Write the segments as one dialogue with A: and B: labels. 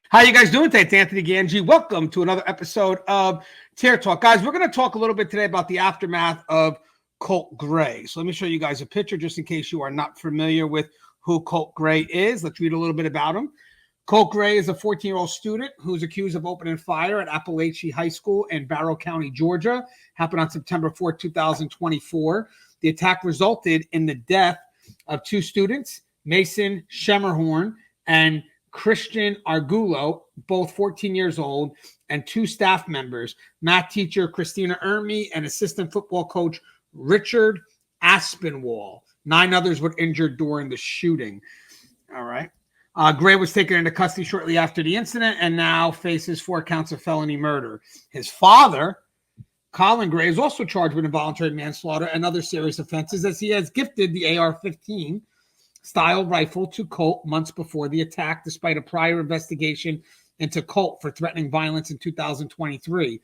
A: How you guys doing today? It's Anthony Ganji. Welcome to another episode of Tear Talk. Guys, we're going to talk a little bit today about the aftermath of Colt Gray. So let me show you guys a picture just in case you are not familiar with who Colt Gray is. Let's read a little bit about him. Colt Gray is a 14-year-old student who's accused of opening fire at Appalachia High School in Barrow County, Georgia. Happened on September 4, 2024. The attack resulted in the death of two students, Mason Schemerhorn and Christian Argulo, both 14 years old, and two staff members, math teacher Christina Ermy and assistant football coach Richard Aspinwall. 9 others were injured during the shooting. All right. Gray was taken into custody shortly after the incident and now faces 4 counts of felony murder. His father, Colin Gray, is also charged with involuntary manslaughter and other serious offenses as he has gifted the AR-15 style rifle to Colt months before the attack, despite a prior investigation into Colt for threatening violence in 2023.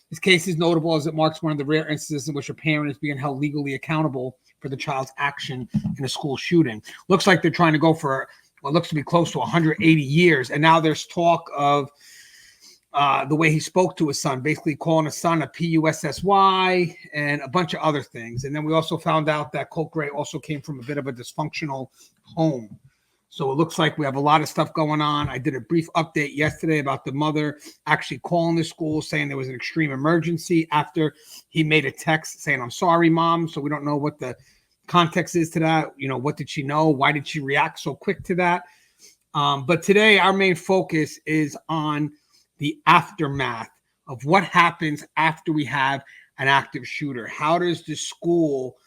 A: This case is notable as it marks one of the rare instances in which a parent is being held legally accountable for the child's action in a school shooting. Looks like they're trying to go for what looks to be close to 180 years, and now there's talk of the way he spoke to his son, basically calling his son a PUSSY and a bunch of other things. And then we also found out that Colt Gray also came from a bit of a dysfunctional home. So it looks like we have a lot of stuff going on. I did a brief update yesterday about the mother actually calling the school saying there was an extreme emergency after he made a text saying, "I'm sorry, Mom." So we don't know what the context is to that. You know, what did she know? Why did she react so quick to that? But today our main focus is on the aftermath of what happens after we have an active shooter. How does the school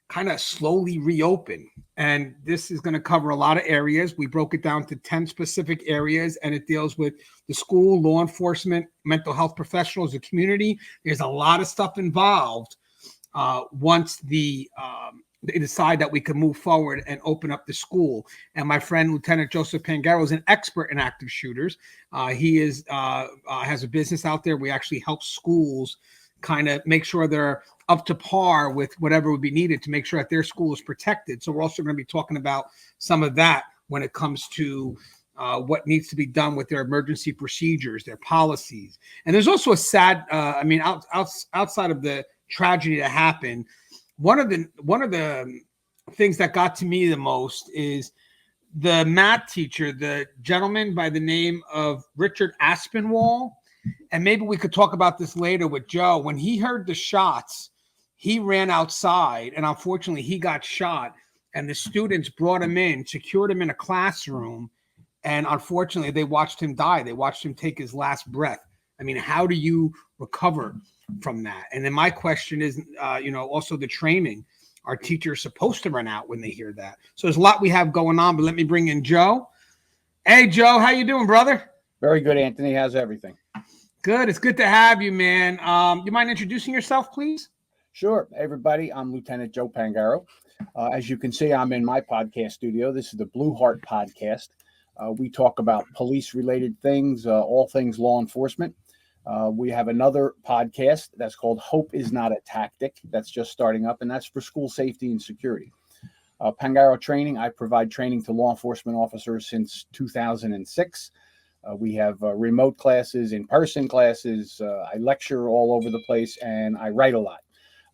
A: kind of slowly reopen? And this is going to cover a lot of areas. We broke it down to 10 specific areas, and it deals with the school, law enforcement, mental health professionals, the community. There's a lot of stuff involved once they decide that we can move forward and open up the school. And my friend, Lieutenant Joseph Pangaro, is an expert in active shooters. He has a business out there. We actually help schools kind of make sure they're up to par with whatever would be needed to make sure that their school is protected. So we're also going to be talking about some of that when it comes to what needs to be done with their emergency procedures, their policies. And there's also a sad, outside of the tragedy that happened, one of the things that got to me the most is the math teacher, the gentleman by the name of Richard Aspinwall. And maybe we could talk about this later with Joe. When he heard the shots, he ran outside, and unfortunately he got shot, and the students brought him in, secured him in a classroom, and unfortunately they watched him die. They watched him take his last breath. I mean, how do you recover from that? And then my question is, also the training. Are teachers supposed to run out when they hear that? So there's a lot we have going on, but let me bring in Joe. Hey, Joe, how you doing, brother?
B: Very good, Anthony. How's everything?
A: Good. It's good to have you, man. You mind introducing yourself, please?
B: Sure. Everybody, I'm Lieutenant Joe Pangaro. As you can see, I'm in my podcast studio. This is the Blue Heart Podcast. We talk about police-related things, all things law enforcement. We have another podcast that's called Hope is Not a Tactic. That's just starting up, and that's for school safety and security. Pangaro Training, I provide training to law enforcement officers since 2006. We have remote classes, in-person classes. I lecture all over the place, and I write a lot.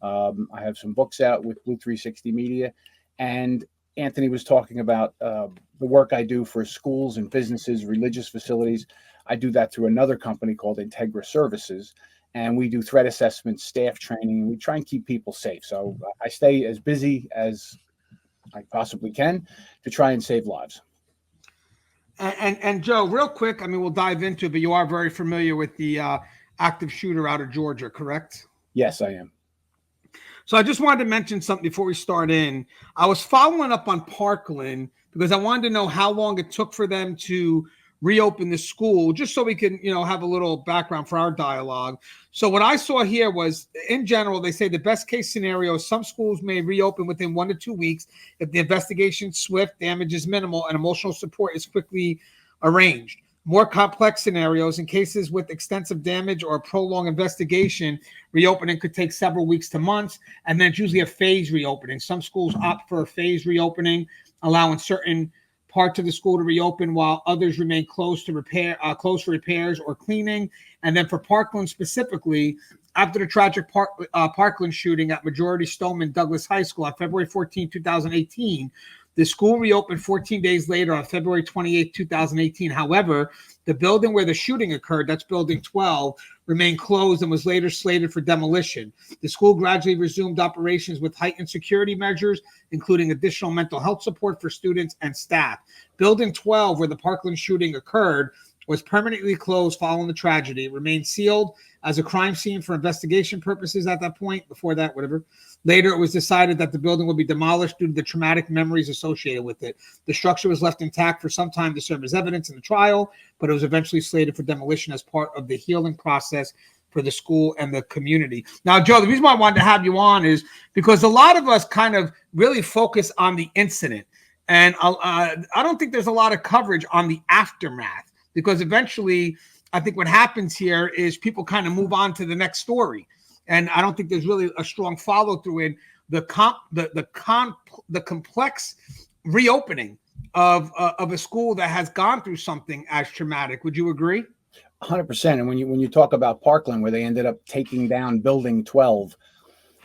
B: I have some books out with Blue 360 Media. And Anthony was talking about the work I do for schools and businesses, religious facilities. I do that through another company called Integra Services, and we do threat assessment, staff training, and we try and keep people safe. So I stay as busy as I possibly can to try and save lives.
A: And Joe, real quick, I mean, we'll dive into it, but you are very familiar with the active shooter out of Georgia, correct?
B: Yes, I am.
A: So I just wanted to mention something before we start in. I was following up on Parkland because I wanted to know how long it took for them to reopen the school, just so we can, have a little background for our dialogue. So what I saw here was, in general, they say the best case scenario, some schools may reopen within 1 to 2 weeks if the investigation is swift, damage is minimal, and emotional support is quickly arranged. More complex scenarios, in cases with extensive damage or a prolonged investigation, reopening could take several weeks to months, and then it's usually a phased reopening. Some schools opt for a phased reopening, allowing certain parts of the school to reopen while others remain closed for repairs or cleaning. And then for Parkland specifically, after the tragic Parkland shooting at Majority Stoneman Douglas High School on February 14, 2018, the school reopened 14 days later on February 28, 2018. However, the building where the shooting occurred, that's Building 12, remained closed and was later slated for demolition. The school gradually resumed operations with heightened security measures, including additional mental health support for students and staff. Building 12, where the Parkland shooting occurred, was permanently closed following the tragedy. It remained sealed as a crime scene for investigation purposes at that point. Before that, whatever. Later, it was decided that the building would be demolished due to the traumatic memories associated with it. The structure was left intact for some time to serve as evidence in the trial, but it was eventually slated for demolition as part of the healing process for the school and the community. Now, Joe, the reason why I wanted to have you on is because a lot of us kind of really focus on the incident. And I don't think there's a lot of coverage on the aftermath, because eventually I think what happens here is people kind of move on to the next story. And I don't think there's really a strong follow through in the complex reopening of a school that has gone through something as traumatic. Would you agree?
B: 100%. And when you talk about Parkland, where they ended up taking down Building 12,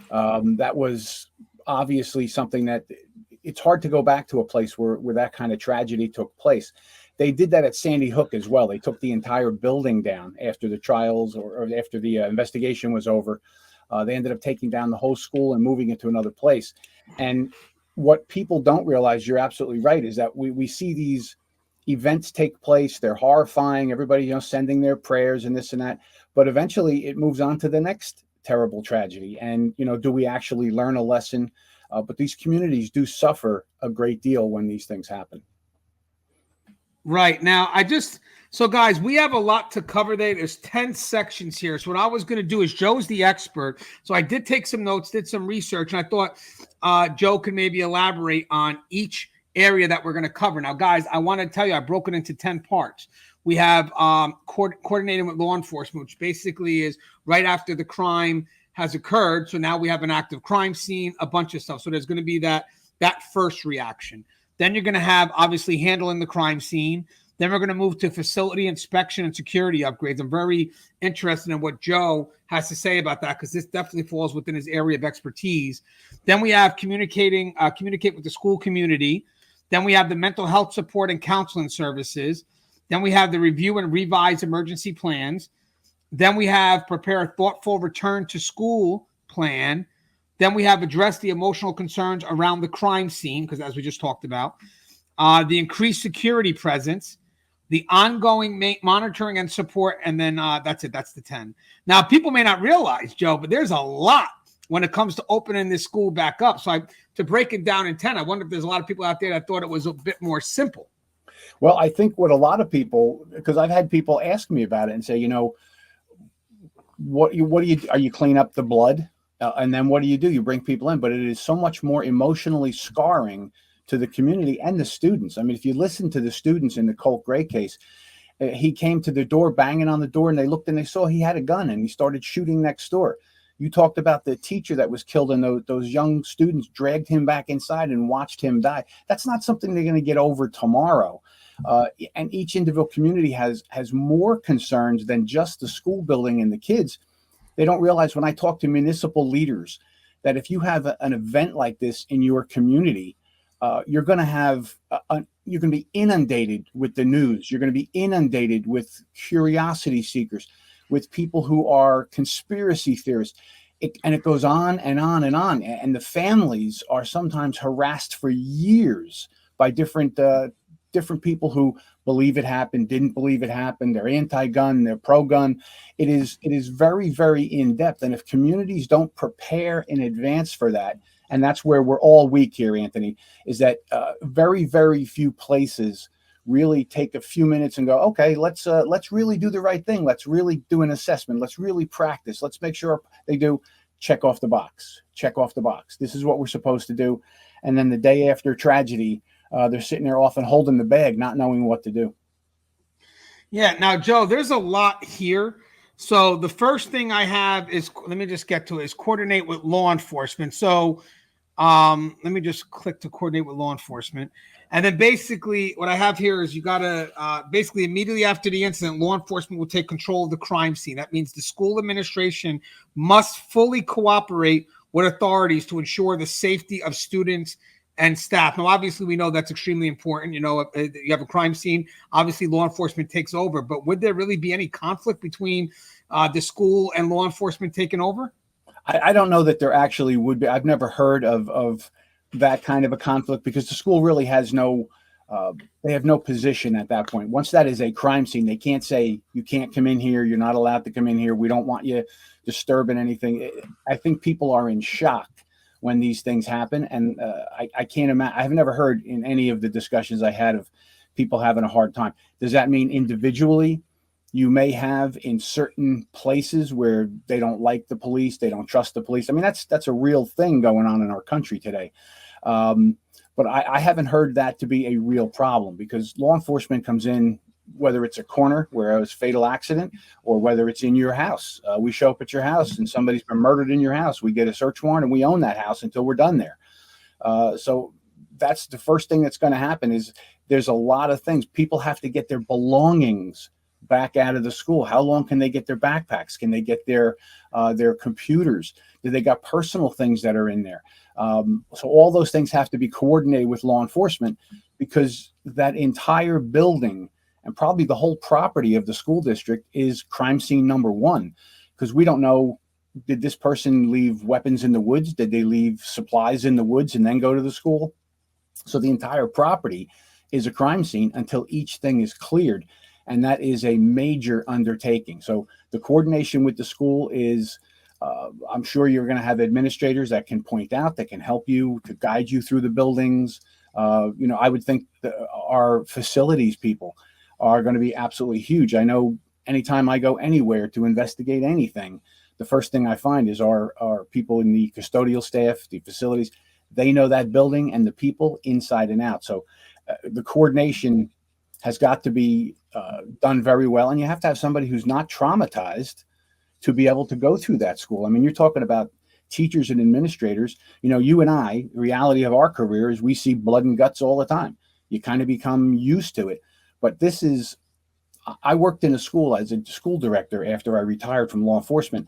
B: that was obviously something that it's hard to go back to a place where that kind of tragedy took place. They did that at Sandy Hook as well. They took the entire building down after the trials or after the investigation was over. They ended up taking down the whole school and moving it to another place. And what people don't realize, you're absolutely right, is that we see these events take place. They're horrifying. Everybody, sending their prayers and this and that. But eventually it moves on to the next terrible tragedy. And, do we actually learn a lesson? But these communities do suffer a great deal when these things happen.
A: Right. Now, so guys, we have a lot to cover there. There's 10 sections here. So what I was going to do is, Joe's the expert. So I did take some notes, did some research, and I thought Joe could maybe elaborate on each area that we're going to cover. Now, guys, I want to tell you, I broke it into 10 parts. We have coordinating with law enforcement, which basically is right after the crime has occurred. So now we have an active crime scene, a bunch of stuff. So there's going to be that first reaction. Then you're going to have, obviously, handling the crime scene. Then we're going to move to facility inspection and security upgrades. I'm very interested in what Joe has to say about that, because this definitely falls within his area of expertise. Then we have communicate with the school community. Then we have the mental health support and counseling services. Then we have the review and revise emergency plans. Then we have prepare a thoughtful return to school plan. Then we have addressed the emotional concerns around the crime scene, because as we just talked about, the increased security presence, the ongoing monitoring and support, and then that's it. That's the 10. Now, people may not realize, Joe, but there's a lot when it comes to opening this school back up. So to break it down in 10, I wonder if there's a lot of people out there that thought it was a bit more simple.
B: Well, I think what a lot of people, because I've had people ask me about it and say, what do you clean up the blood? And then what do? You bring people in, but it is so much more emotionally scarring to the community and the students. I mean, if you listen to the students in the Colt Gray case, he came to the door, banging on the door, and they looked and they saw he had a gun and he started shooting next door. You talked about the teacher that was killed, and those young students dragged him back inside and watched him die. That's not something they're going to get over tomorrow. And each individual community has more concerns than just the school building and the kids. They don't realize, when I talk to municipal leaders, that if you have an event like this in your community, you're going to be inundated with the news. You're going to be inundated with curiosity seekers, with people who are conspiracy theorists. And it goes on and on and on. And the families are sometimes harassed for years by different people who believe it happened, didn't believe it happened. They're anti-gun, they're pro-gun. It is very, very in-depth. And if communities don't prepare in advance for that, and that's where we're all weak here, Anthony, is that very, very few places really take a few minutes and go, okay, let's really do the right thing. Let's really do an assessment. Let's really practice. Let's make sure they do check off the box. This is what we're supposed to do. And then the day after tragedy, they're sitting there often holding the bag, not knowing what to do.
A: Yeah. Now, Joe, there's a lot here. So the first thing I have is, let me just get to it, is coordinate with law enforcement. So Let me just click to coordinate with law enforcement. And then basically what I have here is you got to basically immediately after the incident, law enforcement will take control of the crime scene. That means the school administration must fully cooperate with authorities to ensure the safety of students and staff. Now, obviously, we know that's extremely important. You know, you have a crime scene, obviously law enforcement takes over, but would there really be any conflict between the school and law enforcement taking over?
B: I don't know that there actually would be. I've never heard of that kind of a conflict because the school really has no, they have no position at that point. Once that is a crime scene, they can't say, you can't come in here. You're not allowed to come in here. We don't want you disturbing anything. I think people are in shock when these things happen. And I can't imagine, I've never heard in any of the discussions I had of people having a hard time. Does that mean individually you may have in certain places where they don't like the police, they don't trust the police? I mean, that's a real thing going on in our country today. But I haven't heard that to be a real problem because law enforcement comes in, whether it's a corner where it was a fatal accident or whether it's in your house. We show up at your house and somebody's been murdered in your house. We get a search warrant and we own that house until we're done there. So that's the first thing that's going to happen is there's a lot of things. People have to get their belongings back out of the school. How long can they get their backpacks? Can they get their computers? Do they got personal things that are in there? So all those things have to be coordinated with law enforcement because that entire building and probably the whole property of the school district is crime scene number one, because we don't know, did this person leave weapons in the woods? Did they leave supplies in the woods and then go to the school? So the entire property is a crime scene until each thing is cleared. And that is a major undertaking. So the coordination with the school is, I'm sure you're going to have administrators that can point out, that can help you to guide you through the buildings. I would think our facilities people are going to be absolutely huge. I know anytime I go anywhere to investigate anything, the first thing I find is our people in the custodial staff, the facilities, they know that building and the people inside and out. So the coordination has got to be done very well. And you have to have somebody who's not traumatized to be able to go through that school. I mean, you're talking about teachers and administrators. You know, you and I, the reality of our career is we see blood and guts all the time. You kind of become used to it. But this is, I worked in a school as a school director after I retired from law enforcement.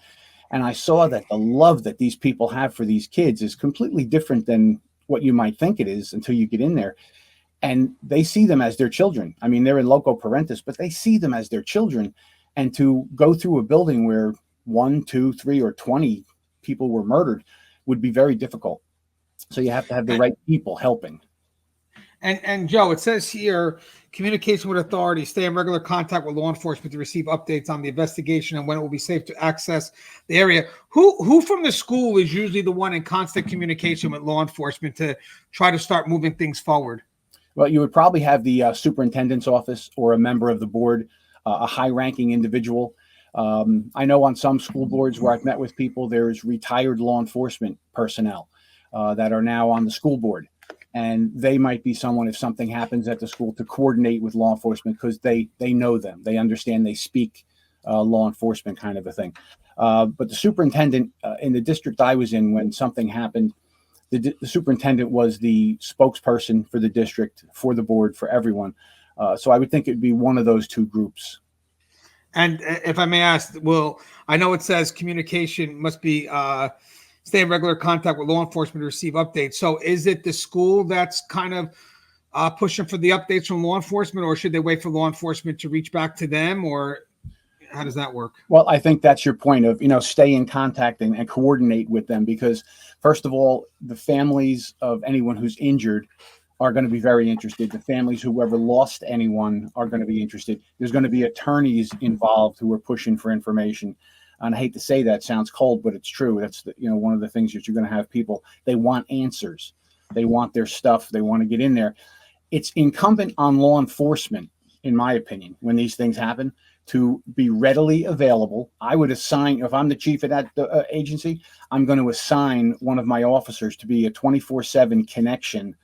B: And I saw that the love that these people have for these kids is completely different than what you might think it is until you get in there. And they see them as their children. I mean, they're in loco parentis, but they see them as their children. And to go through a building where 1, 2, 3, or 20 people were murdered would be very difficult. So you have to have the right people helping.
A: And Joe, it says here, communication with authorities, stay in regular contact with law enforcement to receive updates on the investigation and when it will be safe to access the area. Who from the school is usually the one in constant communication with law enforcement to try to start moving things forward?
B: Well, you would probably have the superintendent's office or a member of the board, a high-ranking individual. I know on some school boards where I've met with people, there's retired law enforcement personnel that are now on the school board. And they might be someone, if something happens at the school, to coordinate with law enforcement because they know them. They understand, they speak law enforcement kind of a thing. But the superintendent in the district I was in when something happened, the superintendent was the spokesperson for the district, for the board, for everyone. So I would think it'd be one of those two groups.
A: And if I may ask, well, I know it says communication must be stay in regular contact with law enforcement to receive updates. So is it the school that's kind of pushing for the updates from law enforcement, or should they wait for law enforcement to reach back to them, or how does that work?
B: Well, I think that's your point of, stay in contact and coordinate with them, because first of all, the families of anyone who's injured are going to be very interested. The families, whoever lost anyone, are going to be interested. There's going to be attorneys involved who are pushing for information. And I hate to say that, sounds cold, but it's true. That's one of the things that you're going to have people. They want answers. They want their stuff. They want to get in there. It's incumbent on law enforcement, in my opinion, when these things happen, to be readily available. I would assign, if I'm the chief of that agency, I'm going to assign one of my officers to be a 24/7 connection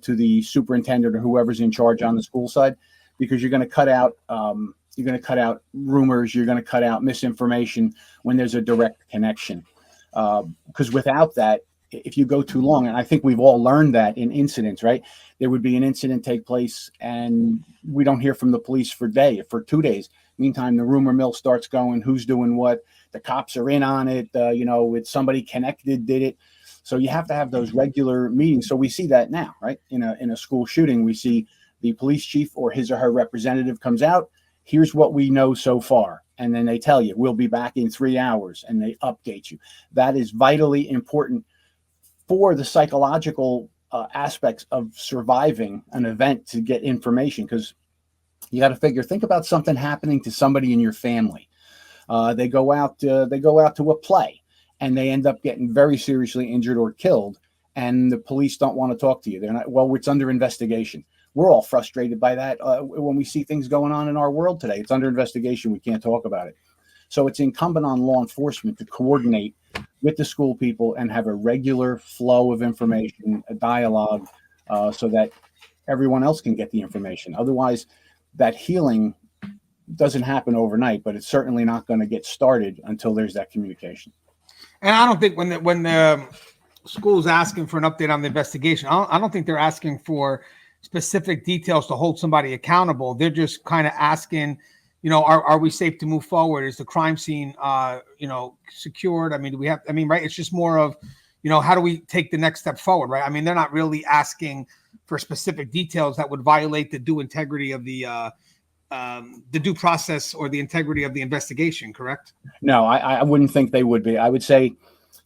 B: to the superintendent or whoever's in charge on the school side, because you're going to cut out rumors, you're going to cut out misinformation when there's a direct connection. Because without that, if you go too long, and I think we've all learned that in incidents, right? There would be an incident take place and we don't hear from the police for 2 days. Meantime, the rumor mill starts going, who's doing what? The cops are in on it. It's somebody connected did it. So you have to have those regular meetings. So we see that now, right? In a school shooting, we see the police chief or his or her representative comes out. Here's what we know so far. And then they tell you, we'll be back in 3 hours, and they update you. That is vitally important for the psychological aspects of surviving an event to get information. Because you got to think about something happening to somebody in your family. They go out to a play and they end up getting very seriously injured or killed. And the police don't want to talk to you. They're not, well, it's under investigation. We're all frustrated by that when we see things going on in our world today. It's under investigation. We can't talk about it. So it's incumbent on law enforcement to coordinate with the school people and have a regular flow of information, a dialogue, so that everyone else can get the information. Otherwise, that healing doesn't happen overnight, but it's certainly not going to get started until there's that communication.
A: And I don't think when the school's asking for an update on the investigation, I don't think they're asking for specific details to hold somebody accountable. They're just kind of asking, are we safe to move forward? Is the crime scene, secured? I mean, right? It's just more of, how do we take the next step forward, right? I mean, they're not really asking for specific details that would violate the due integrity of the due process or the integrity of the investigation, correct? No,
B: I wouldn't think they would be. I would say,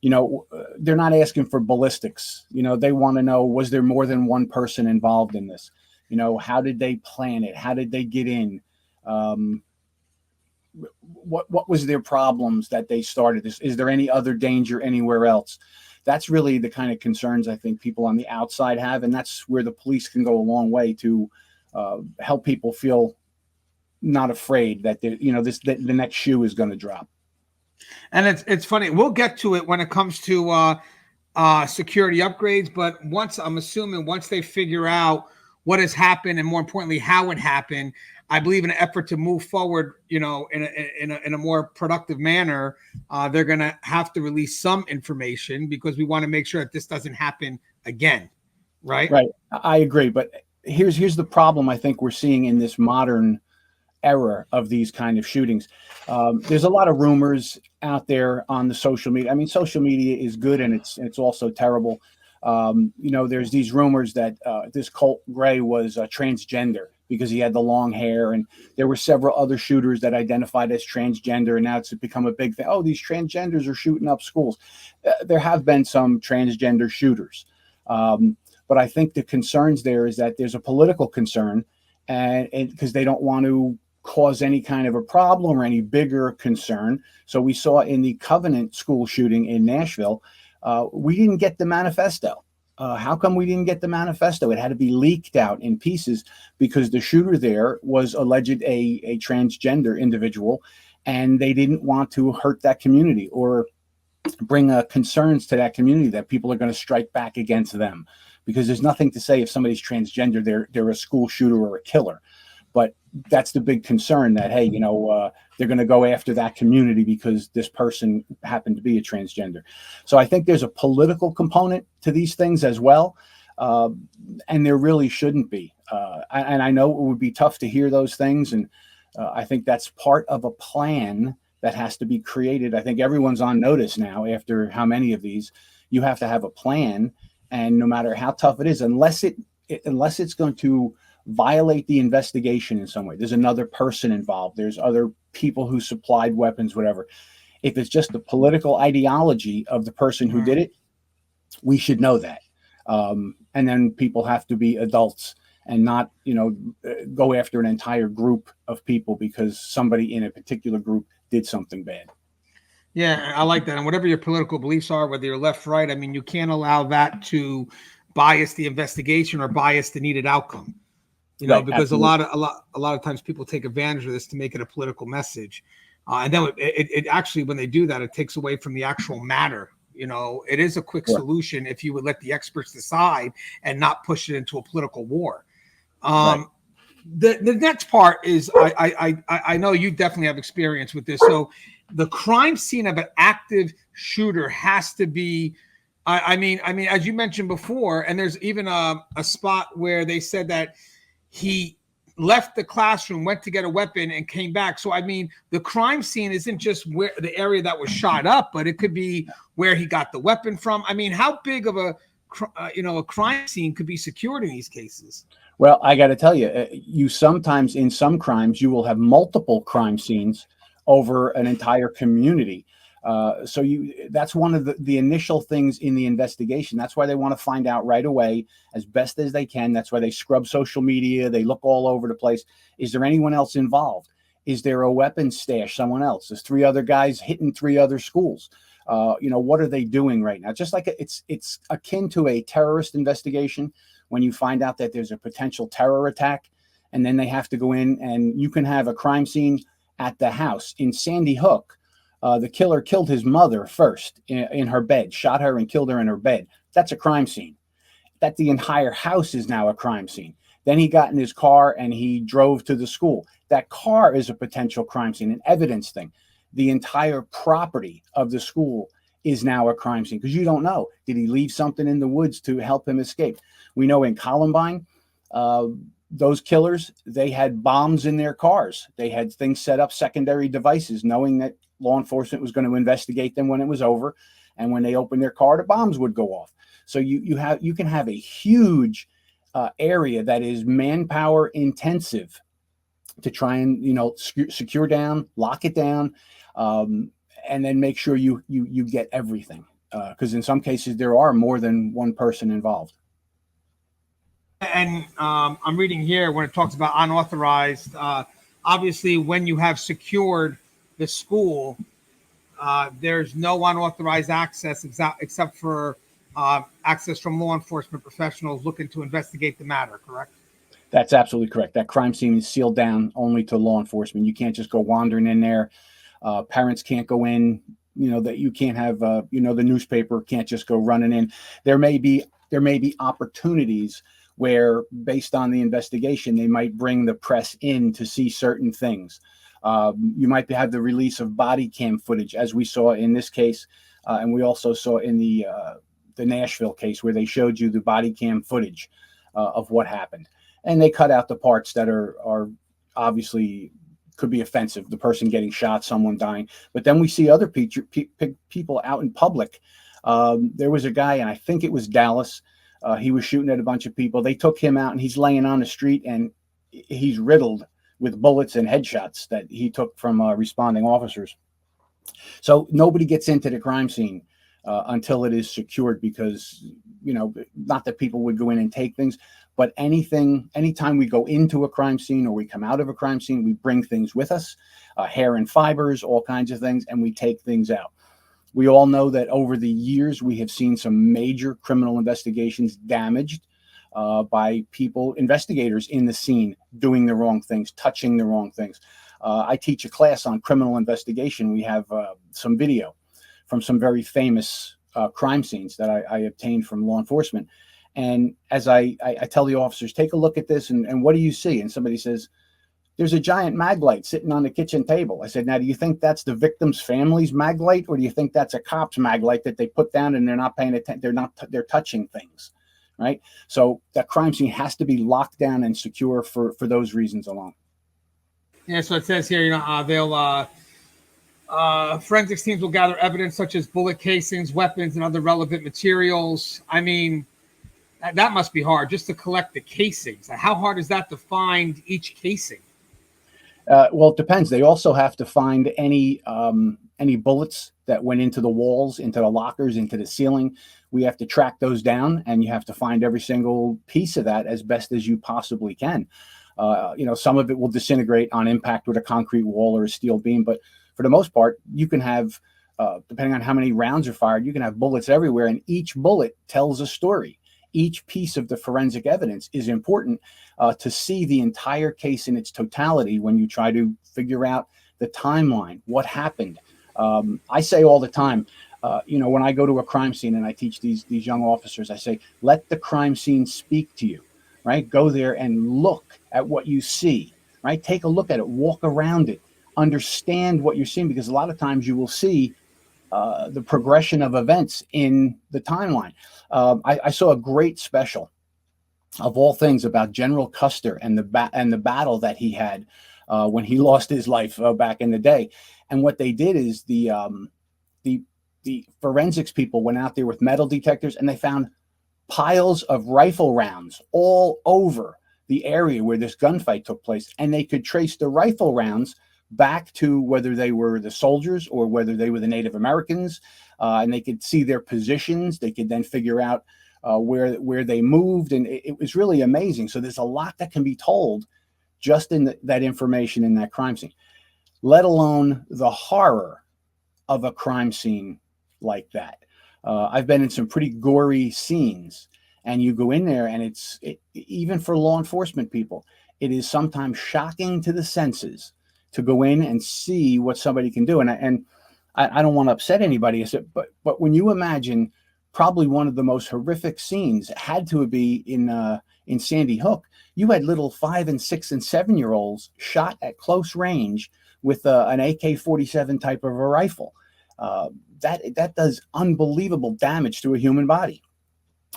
B: they're not asking for ballistics. They want to know, was there more than one person involved in this? How did they plan it? How did they get in? What was their problems that they started this? Is there any other danger anywhere else? That's really the kind of concerns I think people on the outside have. And that's where the police can go a long way to help people feel not afraid that the next shoe is going to drop.
A: And it's funny. We'll get to it when it comes to security upgrades. But I'm assuming once they figure out what has happened and more importantly how it happened, I believe in an effort to move forward, in a more productive manner, they're going to have to release some information because we want to make sure that this doesn't happen again. Right.
B: Right. I agree. But here's the problem I think we're seeing in this modern era of these kind of shootings. There's a lot of rumors out there on the social media. I mean, social media is good and it's also terrible. There's these rumors that this Colt Gray was transgender because he had the long hair, and there were several other shooters that identified as transgender, and now it's become a big thing. Oh, these transgenders are shooting up schools. There have been some transgender shooters, but I think the concerns there is that there's a political concern, and because they don't want to cause any kind of a problem or any bigger concern. So we saw in the Covenant school shooting in Nashville, we didn't get the manifesto. How come we didn't get the manifesto? It had to be leaked out in pieces because the shooter there was alleged a transgender individual, and they didn't want to hurt that community or bring concerns to that community that people are going to strike back against them, because there's nothing to say if somebody's transgender, they're a school shooter or a killer. But that's the big concern that, hey, they're going to go after that community because this person happened to be a transgender. So I think there's a political component to these things as well. And there really shouldn't be. And I know it would be tough to hear those things. And I think that's part of a plan that has to be created. I think everyone's on notice now after how many of these. You have to have a plan. And no matter how tough it is, unless it's going to violate the investigation in some way. There's another person involved. There's other people who supplied weapons, whatever. If it's just the political ideology of the person who did it, we should know that. And then people have to be adults and not, go after an entire group of people because somebody in a particular group did something bad.
A: Yeah, I like that. And whatever your political beliefs are, whether you're left, right, I mean, you can't allow that to bias the investigation or bias the needed outcome.
B: Right,
A: because
B: absolutely.
A: a lot of times people take advantage of this to make it a political message. And then it actually, when they do that, it takes away from the actual matter. It is a quick solution if you would let the experts decide and not push it into a political war.
B: Right.
A: The next part is I know you definitely have experience with this. So the crime scene of an active shooter has to be I mean, as you mentioned before, and there's even a spot where they said that he left the classroom, went to get a weapon, and came back. So, I mean, the crime scene isn't just where the area that was shot up, but it could be where he got the weapon from. I mean, how big of a crime scene could be secured in these cases?
B: Well, I got to tell you, you sometimes in some crimes you will have multiple crime scenes over an entire community. So that's one of the initial things in the investigation. That's why they want to find out right away as best as they can. That's why they scrub social media. They look all over the place. Is there anyone else involved? Is there a weapon stash? Someone else? There's three other guys hitting three other schools. What are they doing right now? Just like it's akin to a terrorist investigation when you find out that there's a potential terror attack, and then they have to go in, and you can have a crime scene at the house in Sandy Hook. The killer killed his mother first in her bed, shot her and killed her in her bed. That's a crime scene. That the entire house is now a crime scene. Then he got in his car and he drove to the school. That car is a potential crime scene, an evidence thing. The entire property of the school is now a crime scene because you don't know. Did he leave something in the woods to help him escape? We know in Columbine, those killers, they had bombs in their cars. They had things set up, secondary devices, knowing that law enforcement was going to investigate them when it was over. And when they opened their car, the bombs would go off. So you can have a huge area that is manpower intensive to try and secure down, lock it down, and then make sure you get everything. Because in some cases there are more than one person involved.
A: And I'm reading here when it talks about unauthorized. Obviously, when you have secured the school, there's no unauthorized access except for access from law enforcement professionals looking to investigate the matter, correct?
B: That's absolutely correct. That crime scene is sealed down only to law enforcement. You can't just go wandering in there. Parents can't go in. That you can't have. The newspaper can't just go running in. There may be opportunities where, based on the investigation, they might bring the press in to see certain things. You might have the release of body cam footage, as we saw in this case, and we also saw in the Nashville case where they showed you the body cam footage of what happened, and they cut out the parts that are obviously could be offensive. The person getting shot, someone dying, but then we see other people out in public. There was a guy, and I think it was Dallas. He was shooting at a bunch of people. They took him out, and he's laying on the street, and he's riddled with bullets and headshots that he took from responding officers. So nobody gets into the crime scene until it is secured, because, not that people would go in and take things, but anytime we go into a crime scene or we come out of a crime scene, we bring things with us, hair and fibers, all kinds of things, and we take things out. We all know that over the years, we have seen some major criminal investigations damaged by investigators in the scene, doing the wrong things, touching the wrong things. I teach a class on criminal investigation. We have some video from some very famous crime scenes that I obtained from law enforcement. And as I tell the officers, take a look at this, and what do you see? And somebody says, there's a giant mag light sitting on the kitchen table. I said, now, do you think that's the victim's family's mag light, or do you think that's a cop's mag light that they put down and they're not paying attention? They're touching things, right? So that crime scene has to be locked down and secure for those reasons alone.
A: Yeah. So it says here, forensics teams will gather evidence such as bullet casings, weapons, and other relevant materials. I mean, that must be hard just to collect the casings. How hard is that to find each casing?
B: Well, it depends. They also have to find any bullets that went into the walls, into the lockers, into the ceiling. We have to track those down, and you have to find every single piece of that as best as you possibly can. Some of it will disintegrate on impact with a concrete wall or a steel beam, but for the most part, you can have, depending on how many rounds are fired, you can have bullets everywhere, and each bullet tells a story. Each piece of the forensic evidence is important to see the entire case in its totality when you try to figure out the timeline, what happened. I say all the time, when I go to a crime scene and I teach these young officers, I say, let the crime scene speak to you, right? Go there and look at what you see, right? Take a look at it, walk around it, understand what you're seeing, because a lot of times you will see the progression of events in the timeline. I saw a great special of all things about General Custer and the battle that he had when he lost his life back in the day. And what they did is the forensics people went out there with metal detectors, and they found piles of rifle rounds all over the area where this gunfight took place, and they could trace the rifle rounds back to whether they were the soldiers or whether they were the Native Americans, and they could see their positions. They could then figure out where they moved, and it was really amazing. So there's a lot that can be told just in that information in that crime scene, let alone the horror of a crime scene like that. I've been in some pretty gory scenes, and you go in there, and even for law enforcement people, it is sometimes shocking to the senses to go in and see what somebody can do. And I don't want to upset anybody, but when you imagine probably one of the most horrific scenes had to be in Sandy Hook, you had little 5 and 6 and 7-year-olds shot at close range with an AK-47 type of a rifle. That does unbelievable damage to a human body.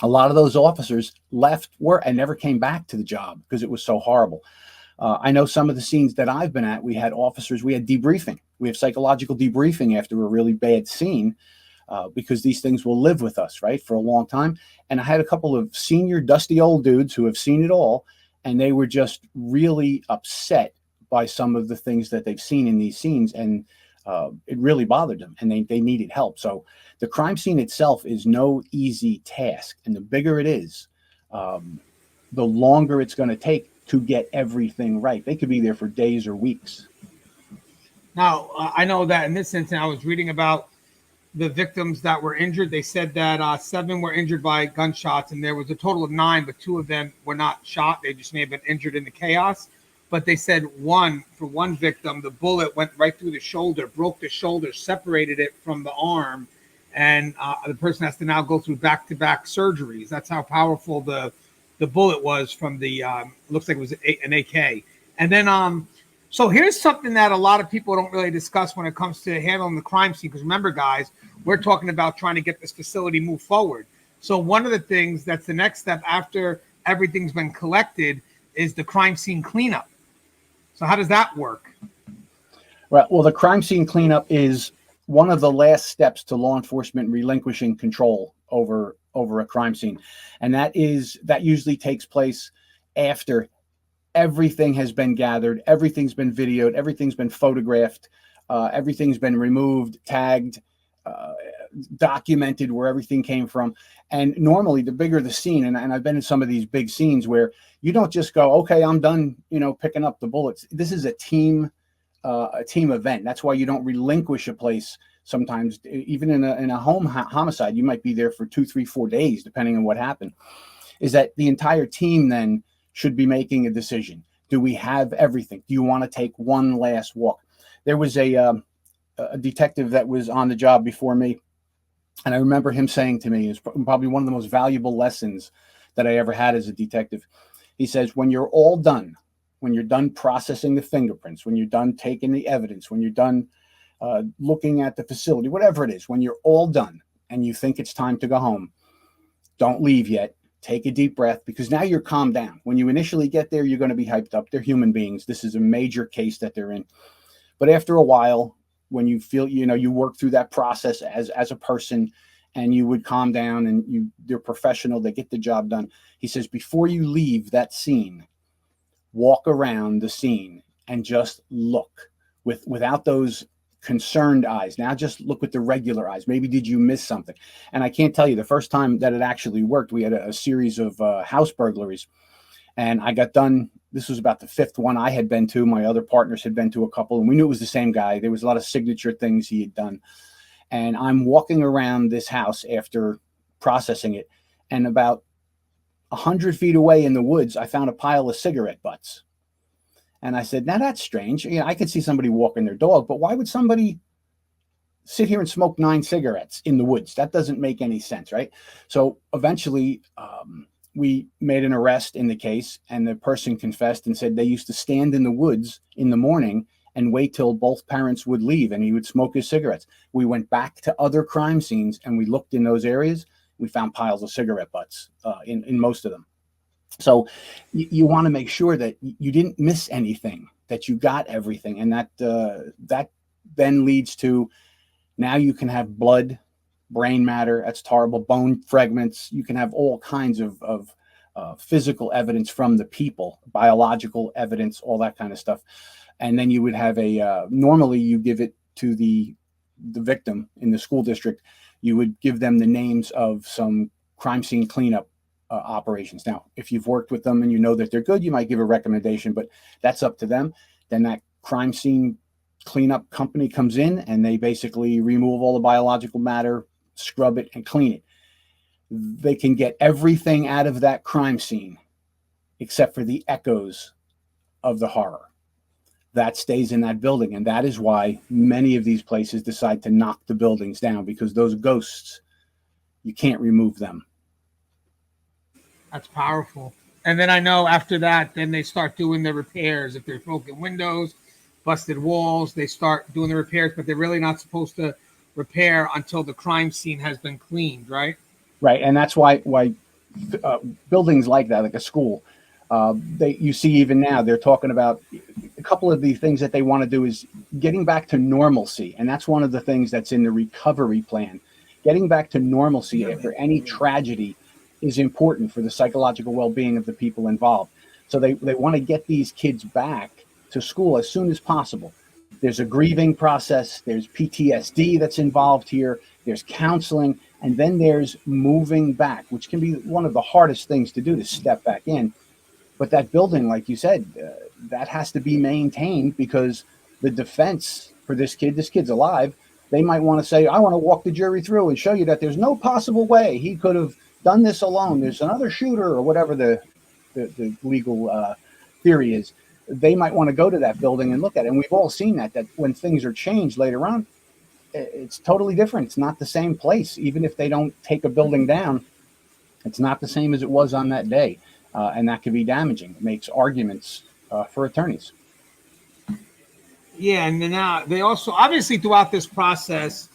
B: A lot of those officers left work and never came back to the job because it was so horrible. I know some of the scenes that I've been at, we had debriefing. We have psychological debriefing after a really bad scene because these things will live with us, right, for a long time. And I had a couple of senior, dusty old dudes who have seen it all, and they were just really upset by some of the things that they've seen in these scenes, and it really bothered them, and they needed help. So the crime scene itself is no easy task, and the bigger it is, the longer it's going to take to get everything right. They could be there for days or weeks.
A: Now, I know that in this instance, I was reading about the victims that were injured. They said that 7 were injured by gunshots, and there was a total of 9, but 2 of them were not shot. They just may have been injured in the chaos. But they said for one victim, the bullet went right through the shoulder, broke the shoulder, separated it from the arm, and the person has to now go through back-to-back surgeries. That's how powerful the bullet was from the looks like it was an AK. And then so here's something that a lot of people don't really discuss when it comes to handling the crime scene, because remember, guys, we're talking about trying to get this facility moved forward. So one of the things that's the next step after everything's been collected is the crime scene cleanup. So how does that work?
B: Well, the crime scene cleanup is one of the last steps to law enforcement relinquishing control over a crime scene. And that usually takes place after everything has been gathered, everything's been videoed, everything's been photographed, everything's been removed, tagged, documented where everything came from. And normally the bigger the scene, and I've been in some of these big scenes where you don't just go, okay, I'm done, picking up the bullets. This is a team event. That's why you don't relinquish a place. Sometimes even in a home homicide, you might be there for 2, 3, 4 days, depending on what happened. Is that the entire team then should be making a decision? Do we have everything? Do you want to take one last walk? There was a detective that was on the job before me, and I remember him saying to me, it's probably one of the most valuable lessons that I ever had as a detective. He says, when you're all done, when you're done processing the fingerprints, when you're done taking the evidence, when you're done looking at the facility, whatever it is, when you're all done and you think it's time to go home, don't leave yet. Take a deep breath, because now you're calmed down. When you initially get there, you're going to be hyped up. They're human beings. This is a major case that they're in. But after a while, when you feel, you work through that process as a person, and you would calm down, and they're professional, they get the job done. He says, before you leave that scene, walk around the scene and just look without those concerned eyes. Now just look with the regular eyes. Maybe did you miss something? And I can't tell you, the first time that it actually worked, we had a series of house burglaries, and I got done. This was about the 5th one I had been to. My other partners had been to a couple, and we knew it was the same guy. There was a lot of signature things he had done. And I'm walking around this house after processing it, and about 100 feet away in the woods, I found a pile of cigarette butts. And I said, now that's strange. I could see somebody walking their dog, but why would somebody sit here and smoke 9 cigarettes in the woods? That doesn't make any sense, right? So eventually we made an arrest in the case, and the person confessed and said they used to stand in the woods in the morning and wait till both parents would leave and he would smoke his cigarettes. We went back to other crime scenes and we looked in those areas. We found piles of cigarette butts in most of them. So you want to make sure that you didn't miss anything, that you got everything. And that then leads to, now you can have blood, brain matter, that's horrible, bone fragments. You can have all kinds of physical evidence from the people, biological evidence, all that kind of stuff. And then you would have normally you give it to the victim in the school district. You would give them the names of some crime scene cleanup operations. Now, if you've worked with them and you know that they're good, you might give a recommendation, but that's up to them. Then that crime scene cleanup company comes in and they basically remove all the biological matter, scrub it, and clean it. They can get everything out of that crime scene except for the echoes of the horror. That stays in that building. And that is why many of these places decide to knock the buildings down, because those ghosts, you can't remove them.
A: That's powerful. And then I know after that, then they start doing the repairs. If there's broken windows, busted walls, they start doing the repairs, but they're really not supposed to repair until the crime scene has been cleaned, right?
B: Right. And that's why buildings like that, like a school, you see even now they're talking about a couple of the things that they want to do is getting back to normalcy. And that's one of the things that's in the recovery plan. Getting back to normalcy after any tragedy is important for the psychological well-being of the people involved. So they want to get these kids back to school as soon as possible. There's a grieving process. There's PTSD that's involved here. There's counseling. And then there's moving back, which can be one of the hardest things to do, to step back in. But that building, like you said, that has to be maintained, because the defense for this kid's alive. They might want to say, I want to walk the jury through and show you that there's no possible way he could have done this alone. There's another shooter, or whatever the legal theory is. They might want to go to that building and look at it. And we've all seen that when things are changed later on, it's totally different. It's not the same place. Even if they don't take a building down, it's not the same as it was on that day. And that can be damaging. It makes arguments for attorneys.
A: Yeah, and then they also, obviously throughout this process,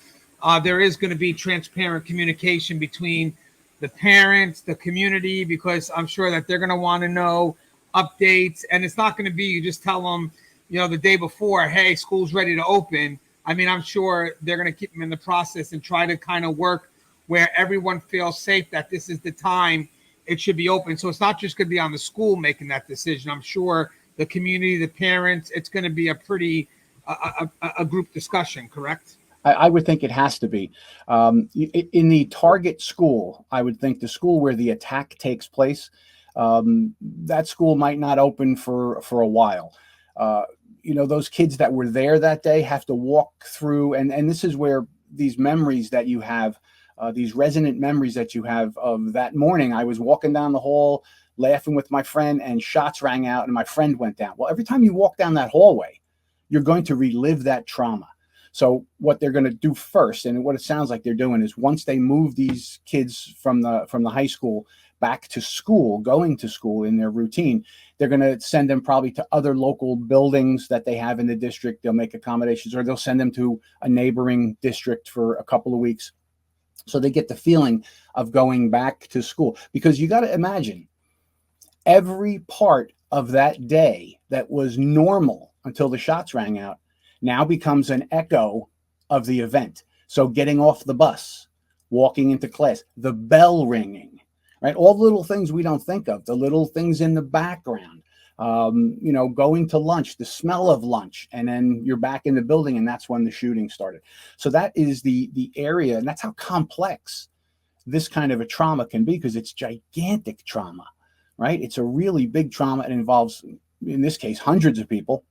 A: there is going to be transparent communication between the parents, the community, because I'm sure that they're going to want to know updates. And it's not going to be, you just tell them, the day before, hey, school's ready to open. I mean, I'm sure they're going to keep them in the process and try to kind of work where everyone feels safe that this is the time it should be open. So it's not just going to be on the school making that decision. I'm sure the community, the parents, it's going to be a pretty a group discussion, correct?
B: I would think it has to be. In the target school, I would think the school where the attack takes place, that school might not open for a while. Those kids that were there that day have to walk through, and this is where these memories that you have, these resonant memories that you have of that morning. I was walking down the hall laughing with my friend, and shots rang out and my friend went down. Well, every time you walk down that hallway, you're going to relive that trauma. So what they're going to do first, and what it sounds like they're doing, is once they move these kids from the high school back to school, going to school in their routine, they're going to send them probably to other local buildings that they have in the district. They'll make accommodations, or they'll send them to a neighboring district for a couple of weeks, so they get the feeling of going back to school. Because you got to imagine, every part of that day that was normal until the shots rang out now becomes an echo of the event. So getting off the bus, walking into class, the bell ringing, right? All the little things we don't think of, the little things in the background, going to lunch, the smell of lunch, and then you're back in the building, and that's when the shooting started. So that is the area, and that's how complex this kind of a trauma can be, because it's gigantic trauma, right? It's a really big trauma. It involves, in this case, hundreds of people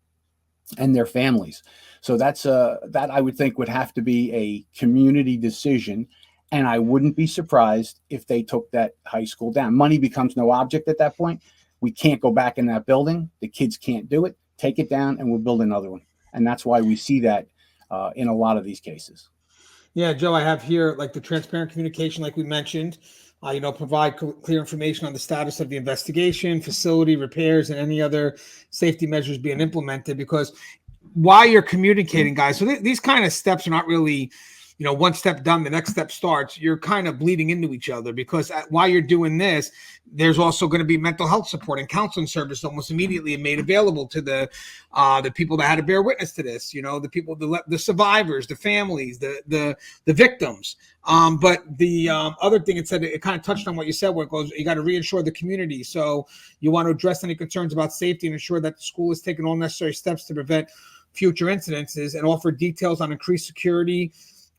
B: and their families. So that I would think would have to be a community decision. And I wouldn't be surprised if they took that high school down. Money becomes no object at that point. We can't go back in that building. The kids can't do it. Take it down and we'll build another one. And that's why we see that in a lot of these cases.
A: Yeah, Joe, I have here like the transparent communication, like we mentioned, provide clear information on the status of the investigation, facility repairs, and any other safety measures being implemented. Because while you're communicating, guys, so these kind of steps are not really, one step done, the next step starts. You're kind of bleeding into each other, because while you're doing this, there's also going to be mental health support and counseling service almost immediately made available to the people that had to bear witness to this. The people, the survivors, the families, the victims. But the other thing it said, it kind of touched on what you said, where it goes, you got to reassure the community. So you want to address any concerns about safety and ensure that the school is taking all necessary steps to prevent future incidences, and offer details on increased security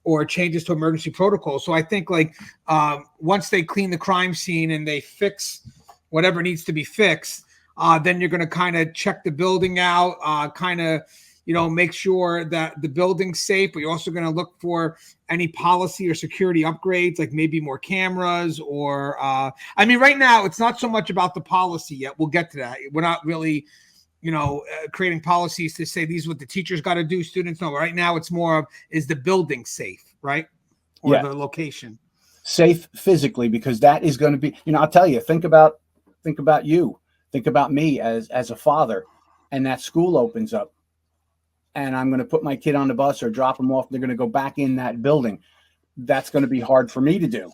A: or changes to emergency protocols. So I think once they clean the crime scene and they fix whatever needs to be fixed, then you're going to kind of check the building out, make sure that the building's safe, but you're also going to look for any policy or security upgrades, like maybe more cameras or, right now it's not so much about the policy yet. We'll get to that. We're not really, creating policies to say these are what the teachers got to do, students. No, right now it's more of, is the building safe, right? Or the location
B: safe physically, because that is going to be, I'll tell you, think about you, think about me as a father, and that school opens up and I'm going to put my kid on the bus or drop them off. They're going to go back in that building. That's going to be hard for me to do.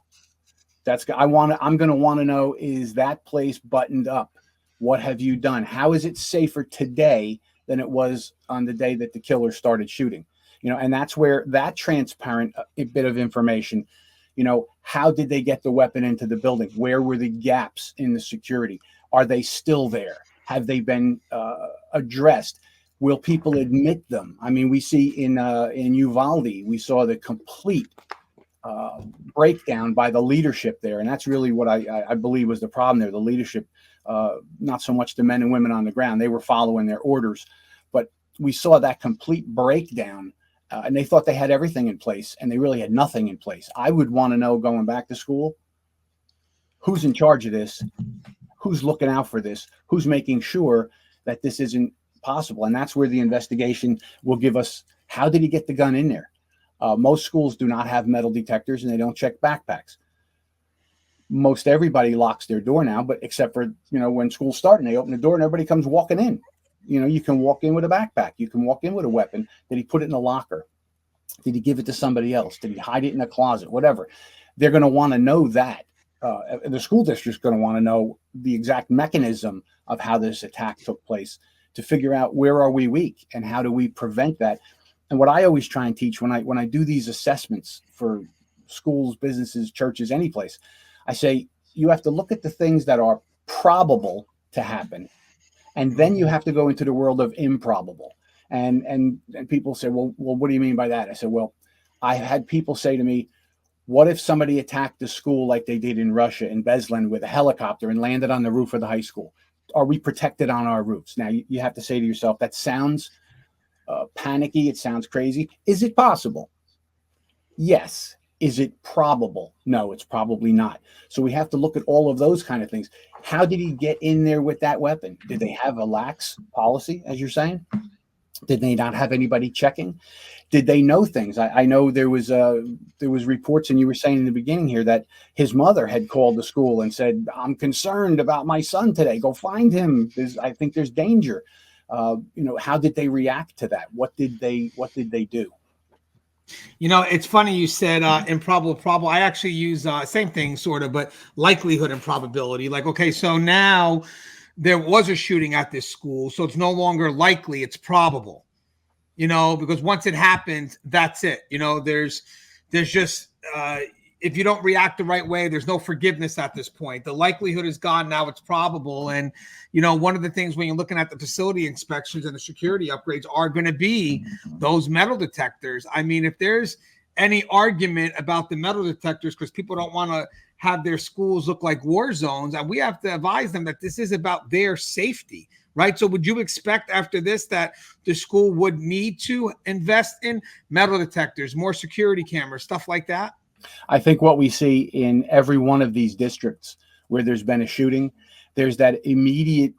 B: I'm going to want to know, is that place buttoned up? What have you done? How is it safer today than it was on the day that the killer started shooting? And that's where that transparent bit of information, how did they get the weapon into the building? Where were the gaps in the security? Are they still there? Have they been addressed? Will people admit them? We see in Uvalde, we saw the complete breakdown by the leadership there. And that's really what I believe was the problem there. The leadership, not so much the men and women on the ground. They were following their orders, but we saw that complete breakdown, and they thought they had everything in place, and they really had nothing in place. I would want to know, going back to school, who's in charge of this, who's looking out for this, who's making sure that this isn't possible. And that's where the investigation will give us, how did he get the gun in there? Most schools do not have metal detectors, and they don't check backpacks. Most everybody locks their door now, but except for, when school's starting, they open the door and everybody comes walking in. You can walk in with a backpack. You can walk in with a weapon. Did he put it in a locker? Did he give it to somebody else? Did he hide it in a closet? Whatever. They're going to want to know that. The school district's going to want to know the exact mechanism of how this attack took place, to figure out where are we weak and how do we prevent that. And what I always try and teach when I do these assessments for schools, businesses, churches, any place, I say, you have to look at the things that are probable to happen, and then you have to go into the world of improbable. And people say, well, what do you mean by that? I said, well, I had people say to me, what if somebody attacked the school like they did in Russia, in Beslan, with a helicopter and landed on the roof of the high school? Are we protected on our roofs? Now, you have to say to yourself, that sounds panicky. It sounds crazy. Is it possible? Yes. Is it probable? No, it's probably not. So we have to look at all of those kind of things. How did he get in there with that weapon? Did they have a lax policy, as you're saying? Did they not have anybody checking? Did they know things? I know there was reports, and you were saying in the beginning here, that his mother had called the school and said, I'm concerned about my son today. Go find him. I think there's danger. How did they react to that? What did they do?
A: It's funny you said improbable, probable. I actually use same thing sort of, but likelihood and probability. Like, okay, so now there was a shooting at this school, so it's no longer likely, it's probable. Because once it happens, that's it. There's just if you don't react the right way, there's no forgiveness at this point. The likelihood is gone. Now it's probable. And, one of the things when you're looking at the facility inspections and the security upgrades are going to be those metal detectors. If there's any argument about the metal detectors, because people don't want to have their schools look like war zones, and we have to advise them that this is about their safety, right? So would you expect after this that the school would need to invest in metal detectors, more security cameras, stuff like that?
B: I think what we see in every one of these districts where there's been a shooting, there's that immediate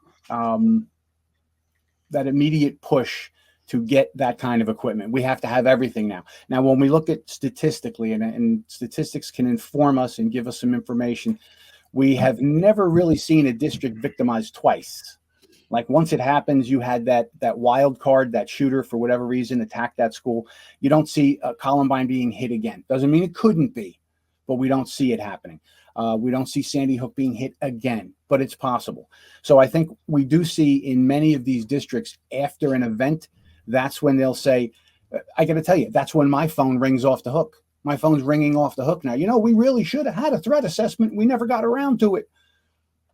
B: push to get that kind of equipment. We have to have everything now. Now, when we look at statistically, and statistics can inform us and give us some information, we have never really seen a district victimized twice. Like once it happens, you had that wild card, that shooter for whatever reason attacked that school. You don't see Columbine being hit again. Doesn't mean it couldn't be, but we don't see it happening. We don't see Sandy Hook being hit again, but it's possible. So I think we do see in many of these districts after an event, that's when they'll say, I got to tell you, that's when my phone rings off the hook. My phone's ringing off the hook now. We really should have had a threat assessment. We never got around to it.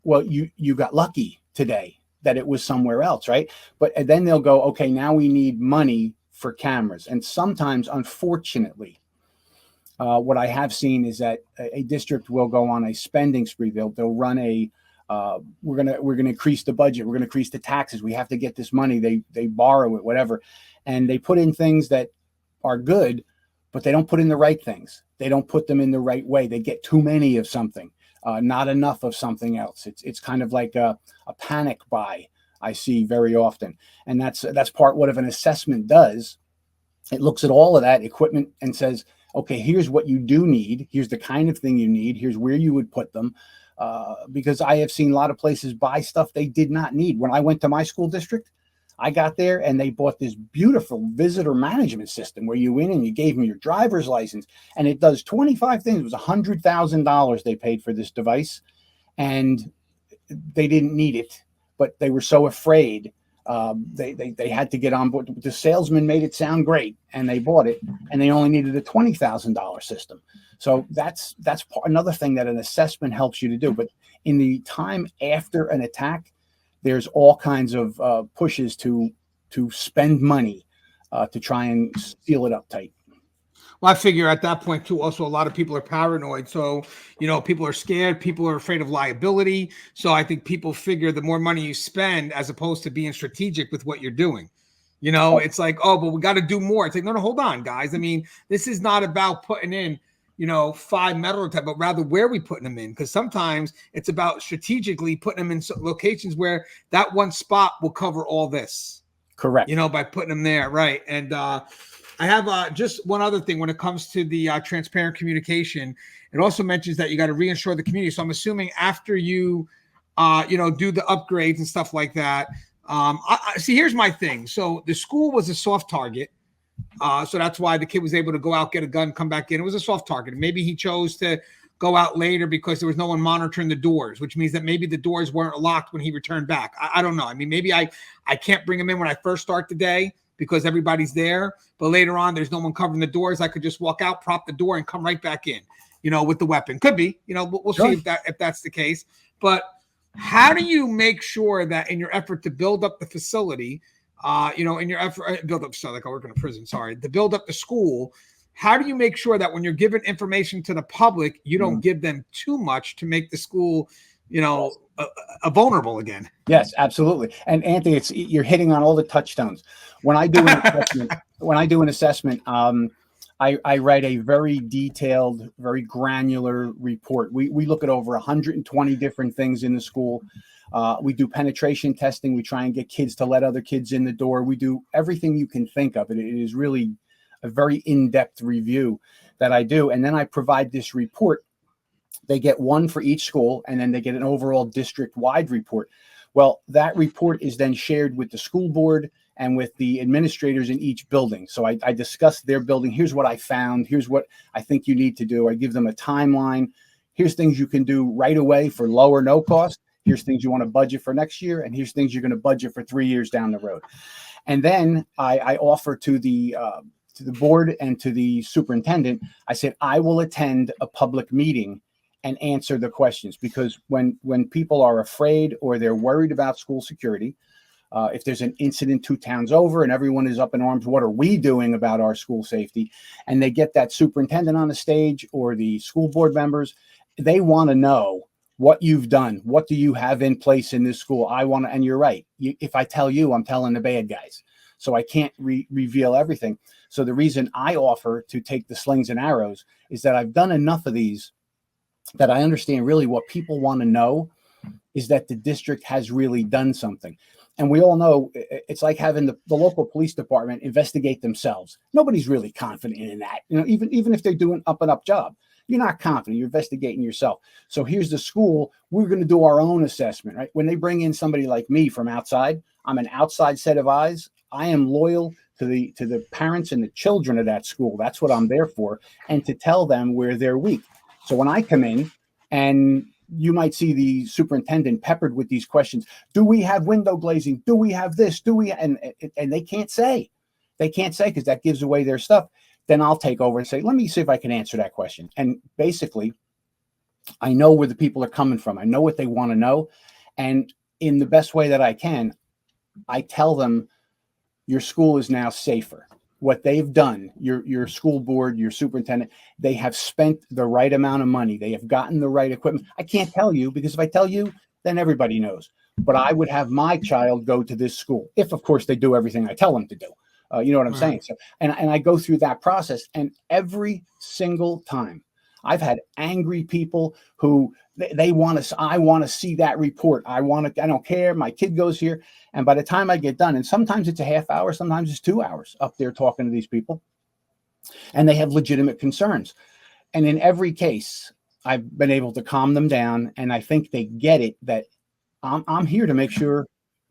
B: Well, you got lucky today that it was somewhere else, right? But then they'll go, okay, now we need money for cameras. And sometimes, unfortunately, what I have seen is that a district will go on a spending spree. They'll run we're gonna increase the budget. We're gonna increase the taxes. We have to get this money. They borrow it, whatever, and they put in things that are good, but they don't put in the right things. They don't put them in the right way. They get too many of something. Not enough of something else. It's kind of like a panic buy I see very often. And that's part what if an assessment does. It looks at all of that equipment and says, okay, here's what you do need. Here's the kind of thing you need. Here's where you would put them. Because I have seen a lot of places buy stuff they did not need. When I went to my school district, I got there and they bought this beautiful visitor management system where you went and you gave them your driver's license and it does 25 things. It was $100,000 they paid for this device and they didn't need it, but they were so afraid. They had to get on board. The salesman made it sound great and they bought it and they only needed a $20,000 system. So that's another thing that an assessment helps you to do. But in the time after an attack, there's all kinds of pushes to spend money to try and seal it up tight.
A: Well, I figure at that point too, also a lot of people are paranoid. So, people are scared. People are afraid of liability. So I think people figure the more money you spend, as opposed to being strategic with what you're doing, it's like, oh, but we got to do more. It's like, no, look, hold on, guys. I mean, this is not about putting in, 5 metal type, but rather where we putting them in. Because sometimes it's about strategically putting them in locations where that one spot will cover all this.
B: Correct.
A: By putting them there. Right. And I have just one other thing when it comes to the transparent communication. It also mentions that you got to reinsure the community. So I'm assuming after you, do the upgrades and stuff like that. See, here's my thing. So the school was a soft target. So that's why the kid was able to go out, get a gun, come back in. It was a soft target. Maybe he chose to go out later because there was no one monitoring the doors, which means that maybe the doors weren't locked when he returned back. I don't know. I mean, maybe I can't bring him in when I first start the day because everybody's there. But later on, there's no one covering the doors. I could just walk out, prop the door, and come right back in, with the weapon. Could be, we'll
B: Sure.
A: see if that's the case. But how do you make sure that in your effort to build up the facility, in your effort, build up, like I work in a prison, to build up the school, how do you make sure that when you're giving information to the public, you don't give them too much to make the school, a vulnerable again?
B: Yes, absolutely. And Anthony, you're hitting on all the touchstones. When I do an assessment, I write a very detailed, very granular report. We look at over 120 different things in the school. We do penetration testing. We try and get kids to let other kids in the door. We do everything you can think of. It is really a very in-depth review that I do. And then I provide this report. They get one for each school, and then they get an overall district-wide report. Well, that report is then shared with the school board and with the administrators in each building. So I discuss their building. Here's what I found. Here's what I think you need to do. I give them a timeline. Here's things you can do right away for low or no cost. Here's things you want to budget for next year. And here's things you're going to budget for 3 years down the road. And then I offer to the board and to the superintendent, I said, I will attend a public meeting and answer the questions, because when people are afraid or they're worried about school security, if there's an incident 2 towns over and everyone is up in arms, what are we doing about our school safety? And they get that superintendent on the stage or the school board members, they want to know what you've done. What do you have in place in this school? And you're right. If I tell you, I'm telling the bad guys. So I can't reveal everything. So the reason I offer to take the slings and arrows is that I've done enough of these that I understand really what people want to know is that the district has really done something. And we all know it's like having the local police department investigate themselves. Nobody's really confident in that, even if they're doing up and up job. You're not confident. You're investigating yourself. So here's the school. We're going to do our own assessment, right? When they bring in somebody like me from outside, I'm an outside set of eyes. I am loyal to the parents and the children of that school. That's what I'm there for, and to tell them where they're weak. So when I come in, and you might see the superintendent peppered with these questions: do we have window glazing? Do we have this? Do we? And they can't say. They can't say, because that gives away their stuff. Then I'll take over and say, let me see if I can answer that question. And basically, I know where the people are coming from. I know what they want to know. And in the best way that I can, I tell them, your school is now safer. What they've done, your school board, your superintendent, they have spent the right amount of money. They have gotten the right equipment. I can't tell you, because if I tell you, then everybody knows. But I would have my child go to this school, if, of course, they do everything I tell them to do. You know what I'm saying? So, and I go through that process, and every single time I've had angry people who they want to, I want to see that report. I don't care. My kid goes here. And by the time I get done, and sometimes it's a half hour, sometimes it's 2 hours up there talking to these people, and they have legitimate concerns. And in every case, I've been able to calm them down. And I think they get it, that I'm here to make sure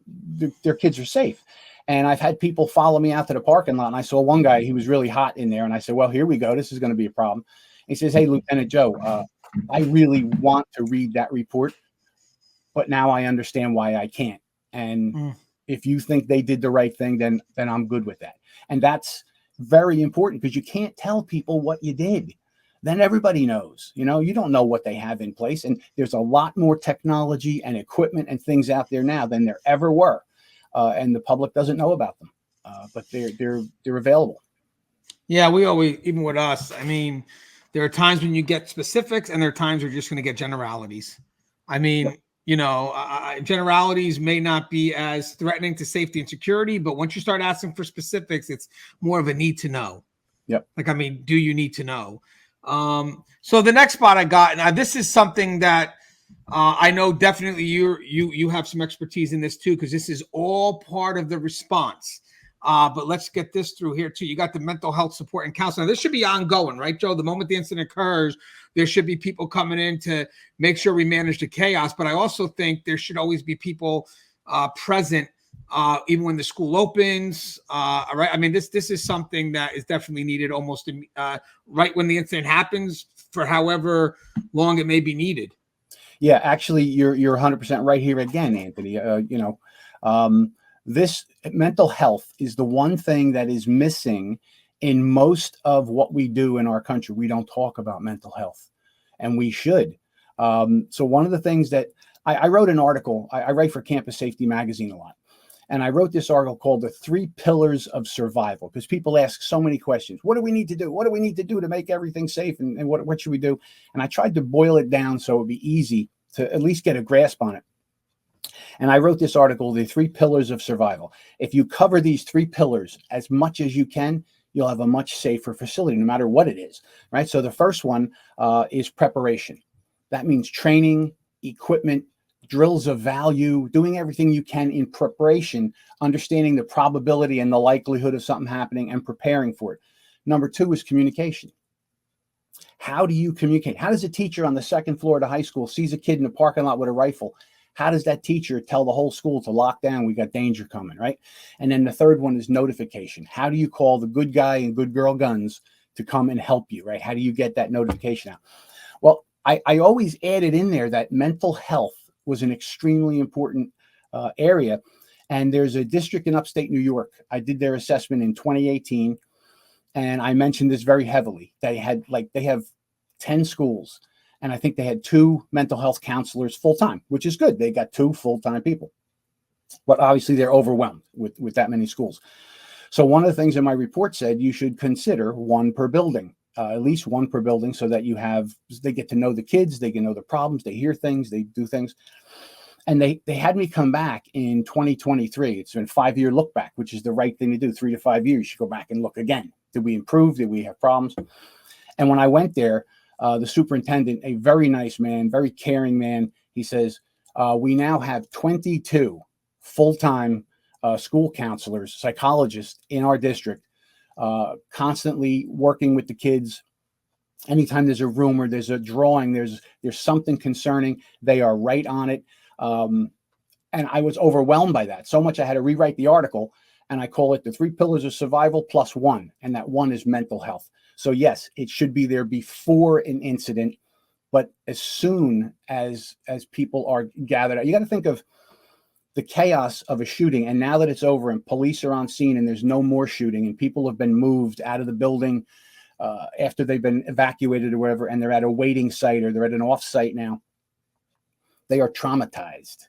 B: their kids are safe. And I've had people follow me out to the parking lot, and I saw one guy, he was really hot in there. And I said, well, here we go. This is going to be a problem. He says, hey, Lieutenant Joe, I really want to read that report, but now I understand why I can't. And if you think they did the right thing, then I'm good with that. And that's very important, because you can't tell people what you did. Then everybody knows. You don't know what they have in place. And there's a lot more technology and equipment and things out there now than there ever were. And the public doesn't know about them, but they're available.
A: Yeah, we always, even with us, I mean, there are times when you get specifics, and there are times where you're just going to get generalities. I mean, generalities may not be as threatening to safety and security, but once you start asking for specifics, it's more of a need to know.
B: Yep.
A: Like, I mean, do you need to know? So the next spot I got, now this is something that I know definitely you have some expertise in this too, because this is all part of the response. But let's get this through here too. You got the mental health support and counseling. Now, this should be ongoing, right, Joe? The moment the incident occurs, there should be people coming in to make sure we manage the chaos. But I also think there should always be people present, even when the school opens. All right. I mean, this is something that is definitely needed almost right when the incident happens, for however long it may be needed.
B: Yeah, actually, you're 100% right here again, Anthony. This mental health is the one thing that is missing in most of what we do in our country. We don't talk about mental health, and we should. So one of the things that I wrote an article, I write for Campus Safety Magazine a lot. And I wrote this article called The 3 Pillars of Survival, because people ask so many questions. What do we need to do? What do we need to do to make everything safe? And what should we do? And I tried to boil it down so it would be easy to at least get a grasp on it. And I wrote this article, The 3 Pillars of Survival. If you cover these 3 pillars as much as you can, you'll have a much safer facility, no matter what it is, right? So the first one is preparation. That means training, equipment, drills of value, doing everything you can in preparation, understanding the probability and the likelihood of something happening, and preparing for it. Number 2 is communication. How do you communicate? How does a teacher on the 2nd floor of the high school sees a kid in the parking lot with a rifle? How does that teacher tell the whole school to lock down? We got danger coming, right? And then the 3rd one is notification. How do you call the good guy and good girl guns to come and help you, right? How do you get that notification out? Well, I always added in there that mental health was an extremely important area. And there's a district in upstate New York. I did their assessment in 2018. And I mentioned this very heavily. They have 10 schools. And I think they had 2 mental health counselors full-time, which is good. They got 2 full-time people. But obviously they're overwhelmed with that many schools. So one of the things in my report said you should consider 1 per building. At least 1 per building, so that they get to know the kids, they can know the problems, they hear things, they do things. And they had me come back in 2023. It's been 5-year look back, which is the right thing to do. 3 to 5 years, you should go back and look again. Did we improve? Did we have problems? And when I went there, the superintendent, a very nice man, very caring man, he says, we now have 22 full-time school counselors, psychologists in our district, constantly working with the kids, Anytime there's a rumor, there's a drawing, there's something concerning, they are right on it. And I was overwhelmed by that so much I had to rewrite the article, and I call it the 3 pillars of survival plus one, and that one is mental health. So yes, it should be there before an incident, but as soon as people are gathered, you got to think of the chaos of a shooting, and now that it's over and police are on scene and there's no more shooting and people have been moved out of the building after they've been evacuated or whatever, and they're at a waiting site or they're at an off site now, they are traumatized.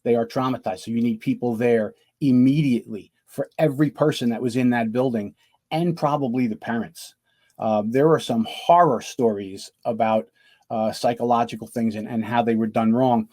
B: They are traumatized. So you need people there immediately for every person that was in that building, and probably the parents. There are some horror stories about psychological things and how they were done wrong.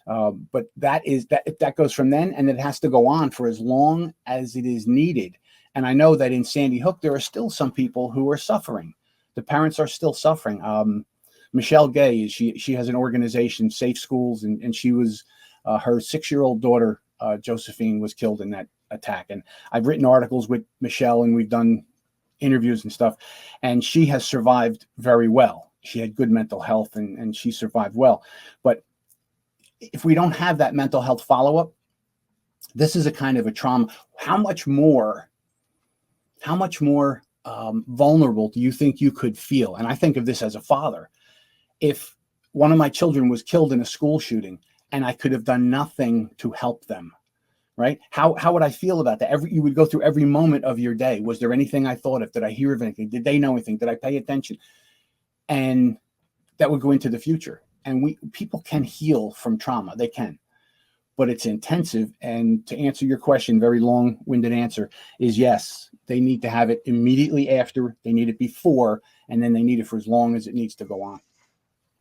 B: But that goes from then, and it has to go on for as long as it is needed. And I know that in Sandy Hook, there are still some people who are suffering. The parents are still suffering. Michelle Gay, she has an organization, Safe Schools, and she was her 6-year-old daughter, Josephine, was killed in that attack. And I've written articles with Michelle, and we've done interviews and stuff, and she has survived very well. She had good mental health, and she survived well. But if we don't have that mental health follow-up, this is a kind of a trauma. How much more vulnerable do you think you could feel? And I think of this as a father. If one of my children was killed in a school shooting and I could have done nothing to help them, right? How would I feel about that? You would go through every moment of your day. Was there anything I thought of? Did I hear of anything? Did they know anything? Did I pay attention? And that would go into the future. And people can heal from trauma. They can, but it's intensive. And to answer your question, very long-winded answer is yes, they need to have it immediately after, they need it before, and then they need it for as long as it needs to go on.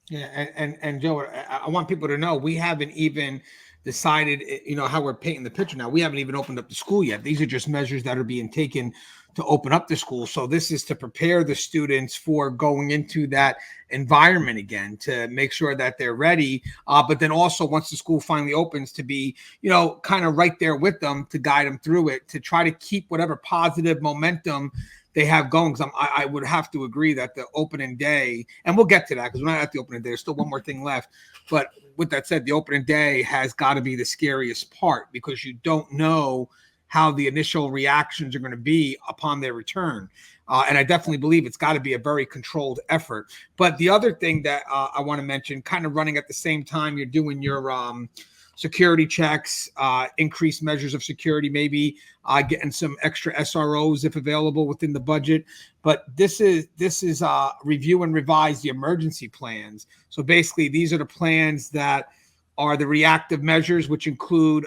A: Yeah, and Joe, I want people to know we haven't even decided, how we're painting the picture now. We haven't even opened up the school yet. These are just measures that are being taken to open up the school. So this is to prepare the students for going into that environment again, to make sure that they're ready. But then also once the school finally opens, to be, kind of right there with them to guide them through it, to try to keep whatever positive momentum they have going. Because I would have to agree that the opening day, and we'll get to that because we're not at the opening day. There's still one more thing left. But with that said, the opening day has got to be the scariest part, because you don't know how the initial reactions are going to be upon their return. And I definitely believe it's got to be a very controlled effort. But the other thing that I want to mention, kind of running at the same time you're doing your security checks, increased measures of security, maybe getting some extra SROs if available within the budget. But this is review and revise the emergency plans. So basically, these are the plans that are the reactive measures, which include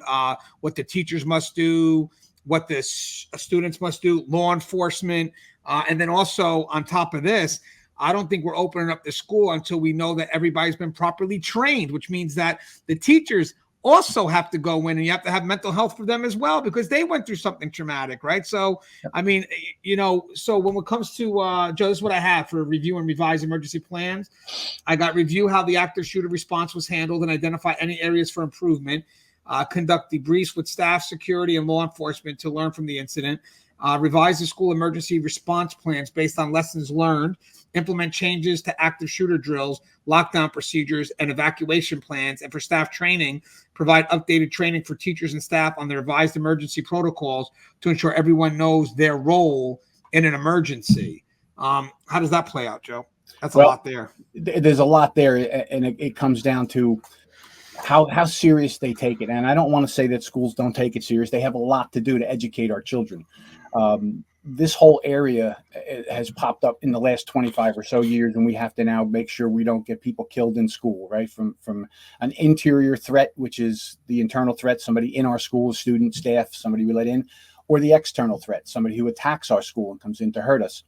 A: what the teachers must do, what the students must do, law enforcement. And then also on top of this, I don't think we're opening up the school until we know that everybody's been properly trained, which means that the teachers also have to go in, and you have to have mental health for them as well, because they went through something traumatic, right? So, I mean, so when it comes to, Joe, this is what I have for review and revise emergency plans. I got review how the active shooter response was handled and identify any areas for improvement. Conduct debriefs with staff, security, and law enforcement to learn from the incident. Revise the school emergency response plans based on lessons learned. Implement changes to active shooter drills, lockdown procedures, and evacuation plans. And for staff training, provide updated training for teachers and staff on the revised emergency protocols to ensure everyone knows their role in an emergency. How does that play out, Joe? That's a lot there.
B: There's a lot there, and it comes down to how serious they take it. And I don't want to say that schools don't take it serious. They have a lot to do to educate our children. This whole area has popped up in the last 25 or so years, and we have to now make sure we don't get people killed in school, right? From an interior threat, which is the internal threat, somebody in our school, student, staff, somebody we let in, or the external threat, somebody who attacks our school and comes in to hurt us.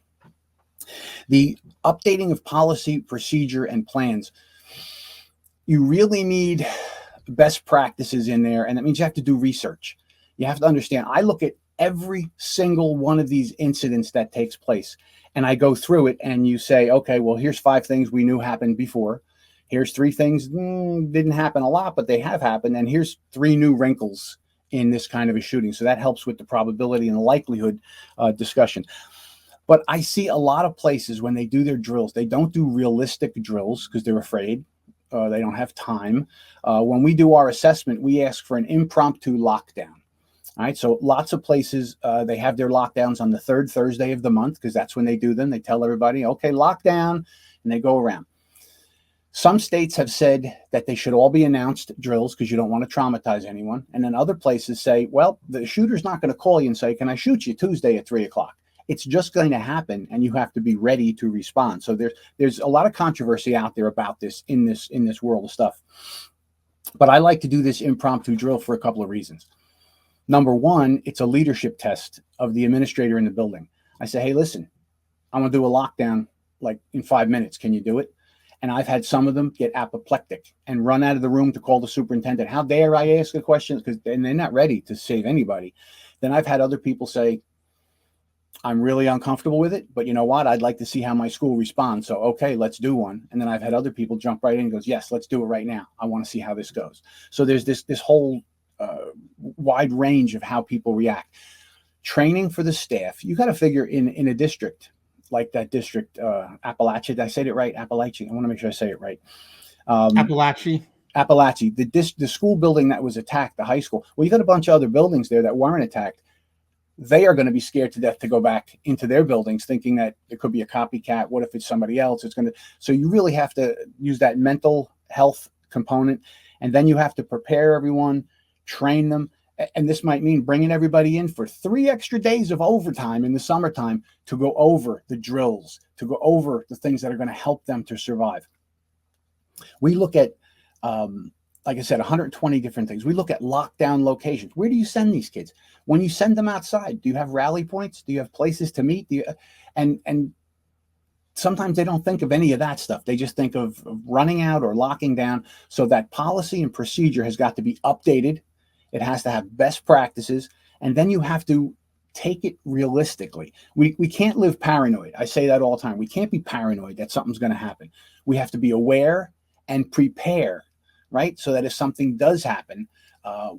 B: The updating of policy, procedure, and plans. You really need best practices in there, and that means you have to do research. You have to understand. I look at every single one of these incidents that takes place, and I go through it, and you say, okay, well, here's 5 things we knew happened before. Here's 3 things didn't happen a lot, but they have happened. And here's 3 new wrinkles in this kind of a shooting. So that helps with the probability and the likelihood discussion. But I see a lot of places when they do their drills, they don't do realistic drills because they're afraid. They don't have time. When we do our assessment, we ask for an impromptu lockdown. All right. So lots of places, they have their lockdowns on the third Thursday of the month because that's when they do them. They tell everybody, okay, lockdown, and they go around. Some states have said that they should all be announced drills because you don't want to traumatize anyone. And then other places say, well, the shooter's not going to call you and say, can I shoot you Tuesday at 3:00? It's just going to happen, and you have to be ready to respond. So there's a lot of controversy out there about this in this world of stuff. But I like to do this impromptu drill for a couple of reasons. Number one, it's a leadership test of the administrator in the building. I say, hey, listen, I'm going to do a lockdown like in 5 minutes. Can you do it? And I've had some of them get apoplectic and run out of the room to call the superintendent. How dare I ask a question? And they're not ready to save anybody. Then I've had other people say, I'm really uncomfortable with it, but you know what? I'd like to see how my school responds. So, okay, let's do one. And then I've had other people jump right in and goes, yes, let's do it right now. I want to see how this goes. So there's this whole wide range of how people react. Training for the staff. You got to figure in a district like that district, Appalachia. Did I say it right? Appalachia. I want to make sure I say it right.
A: Appalachia.
B: The school building that was attacked, the high school. Well, you got a bunch of other buildings there that weren't attacked. They are going to be scared to death to go back into their buildings thinking that it could be a copycat. What if it's somebody else? So you really have to use that mental health component. And then you have to prepare everyone, train them. And this might mean bringing everybody in for 3 extra days of overtime in the summertime to go over the drills, to go over the things that are going to help them to survive. We look at, like I said, 120 different things. We look at lockdown locations. Where do you send these kids? When you send them outside, do you have rally points? Do you have places to meet? And sometimes they don't think of any of that stuff. They just think of running out or locking down. So that policy and procedure has got to be updated. It has to have best practices. And then you have to take it realistically. We can't live paranoid. I say that all the time. We can't be paranoid that something's going to happen. We have to be aware and prepare, right? So that if something does happen,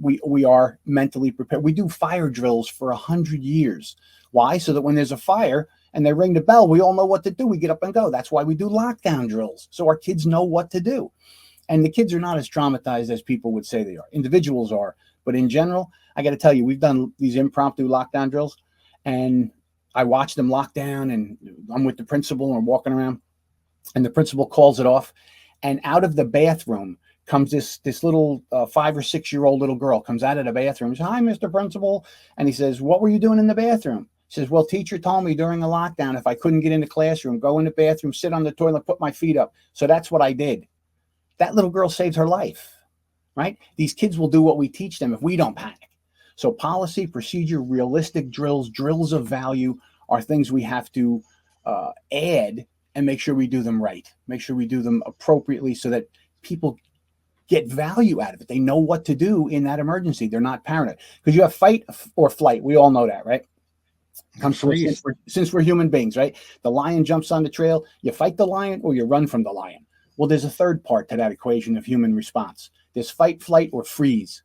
B: we are mentally prepared. We do fire drills for 100 years. Why? So that when there's a fire and they ring the bell, we all know what to do. We get up and go. That's why we do lockdown drills. So our kids know what to do. And the kids are not as traumatized as people would say they are. Individuals are. But in general, I got to tell you, we've done these impromptu lockdown drills, and I watch them lock down, and I'm with the principal and we're walking around, and the principal calls it off. And out of the bathroom comes this little 5 or 6 year old little girl comes out of the bathroom. She says, hi, Mr. Principal. And he says, what were you doing in the bathroom? She says, well, teacher told me during the lockdown, if I couldn't get in the classroom, go in the bathroom, sit on the toilet, put my feet up. So that's what I did. That little girl saved her life, right? These kids will do what we teach them if we don't panic. So policy, procedure, realistic drills of value are things we have to add and make sure we do them right. Make sure we do them appropriately so that people get value out of it. They know what to do in that emergency. They're not paranoid. Because you have fight or flight. We all know that, right? Comes from since we're human beings, right? The lion jumps on the trail. You fight the lion or you run from the lion. Well, there's a third part to that equation of human response. There's fight, flight, or freeze.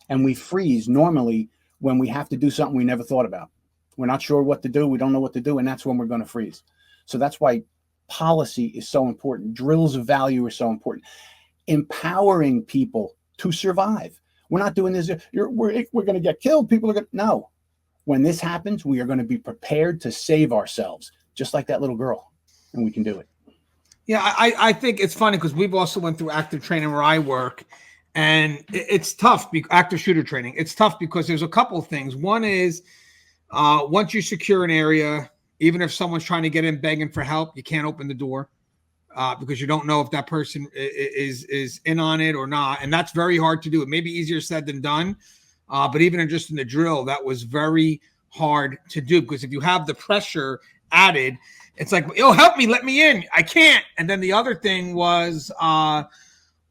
B: And we freeze normally when we have to do something we never thought about. We're not sure what to do. We don't know what to do. And that's when we're going to freeze. So that's why policy is so important. Drills of value are so important. Empowering people to survive. We're not doing this. We're going to get killed. People are going to. No. When this happens, we are going to be prepared to save ourselves, just like that little girl. And we can do it.
A: Yeah, I think it's funny because we've also went through active training where I work, and it's tough. Active shooter training. It's tough because there's a couple of things. One is once you secure an area, even if someone's trying to get in begging for help, you can't open the door because you don't know if that person is in on it or not. And that's very hard to do. It may be easier said than done. But even just in the drill, that was very hard to do because if you have the pressure added, it's like, oh, help me, let me in. I can't. And then the other thing was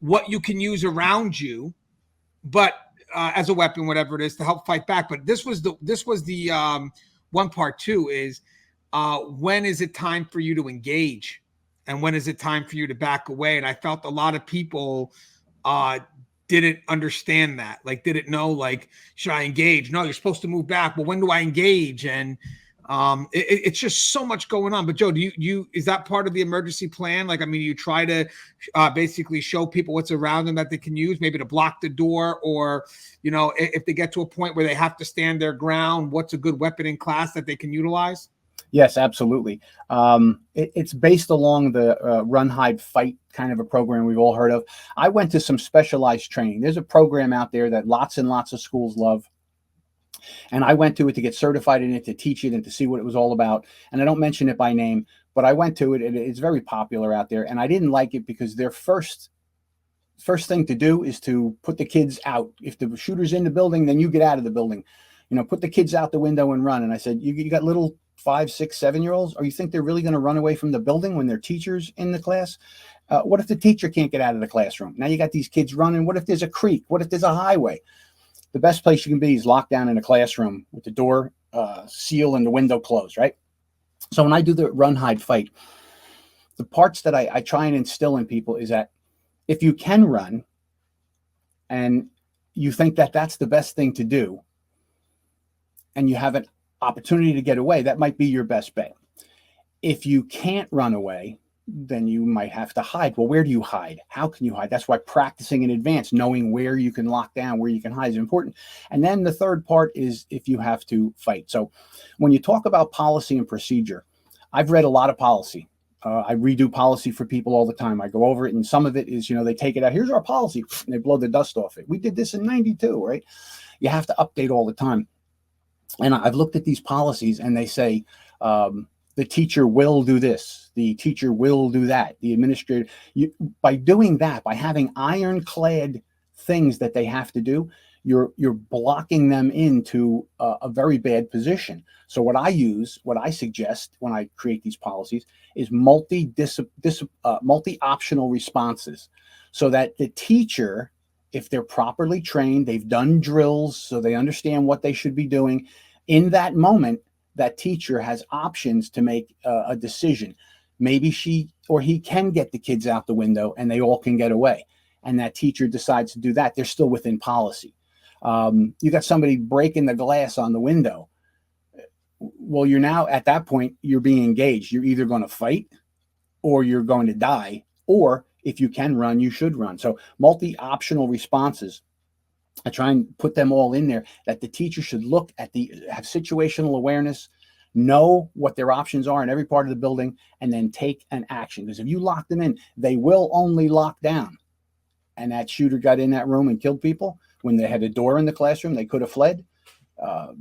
A: what you can use around you, but as a weapon, whatever it is, to help fight back. But this was the one part too is when is it time for you to engage, and when is it time for you to back away? And I felt a lot of people didn't understand that, like didn't know, like, should I engage? No, you're supposed to move back. Well, when do I engage? And It's just so much going on. But Joe, do you is that part of the emergency plan? Like, I mean, you try to basically show people what's around them that they can use, maybe to block the door, or if they get to a point where they have to stand their ground, what's a good weapon in class that they can utilize?
B: Yes, absolutely. It's based along the run, hide, fight kind of a program we've all heard of. I went to some specialized training. There's a program out there that lots and lots of schools love. And I went to it to get certified in it, to teach it, and to see what it was all about. And I don't mention it by name, but I went to it, and it's very popular out there. And I didn't like it because their first thing to do is to put the kids out. If the shooter's in the building, then you get out of the building. Put the kids out the window and run. And I said, you got little 5, 6, 7-year-olds, or you think they're really going to run away from the building when their teacher's in the class? What if the teacher can't get out of the classroom? Now you got these kids running. What if there's a creek? What if there's a highway? The best place you can be is locked down in a classroom with the door sealed and the window closed, right? So when I do the run, hide, fight, the parts that I try and instill in people is that if you can run and you think that that's the best thing to do, and you have an opportunity to get away, that might be your best bet. If you can't run away, then you might have to hide. Well, where do you hide? How can you hide? That's why practicing in advance, knowing where you can lock down, where you can hide is important. And then the third part is if you have to fight. So when you talk about policy and procedure, I've read a lot of policy. I redo policy for people all the time. I go over it, and some of it is, they take it out. Here's our policy, and they blow the dust off it. We did this in 92, right? You have to update all the time. And I've looked at these policies, and they say the teacher will do this, the teacher will do that, the administrator. By doing that, by having ironclad things that they have to do, you're blocking them into a very bad position. So what I suggest when I create these policies is multi-optional responses, so that the teacher, if they're properly trained, they've done drills, so they understand what they should be doing. In that moment, that teacher has options to make a decision. Maybe she or he can get the kids out the window and they all can get away. And that teacher decides to do that. They're still within policy. You got somebody breaking the glass on the window. Well, you're now at that point, you're being engaged. You're either going to fight or you're going to die, or if you can run, you should run. So multi-optional responses, I try and put them all in there, that the teacher should look at have situational awareness, know what their options are in every part of the building, and then take an action. Because if you lock them in, they will only lock down. And that shooter got in that room and killed people when they had a door in the classroom, they could have fled.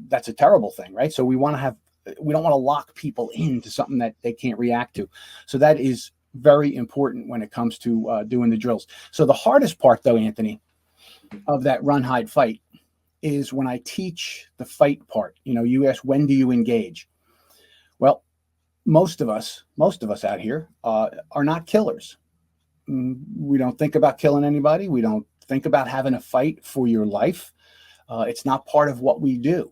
B: That's a terrible thing, right? So we don't want to lock people into something that they can't react to. So that is very important when it comes to doing the drills. So the hardest part, though, Anthony, of that run, hide, fight is when I teach the fight part. You ask, when do you engage? Well, most of us out here are not killers. We don't think about killing anybody. We don't think about having a fight for your life. It's not part of what we do.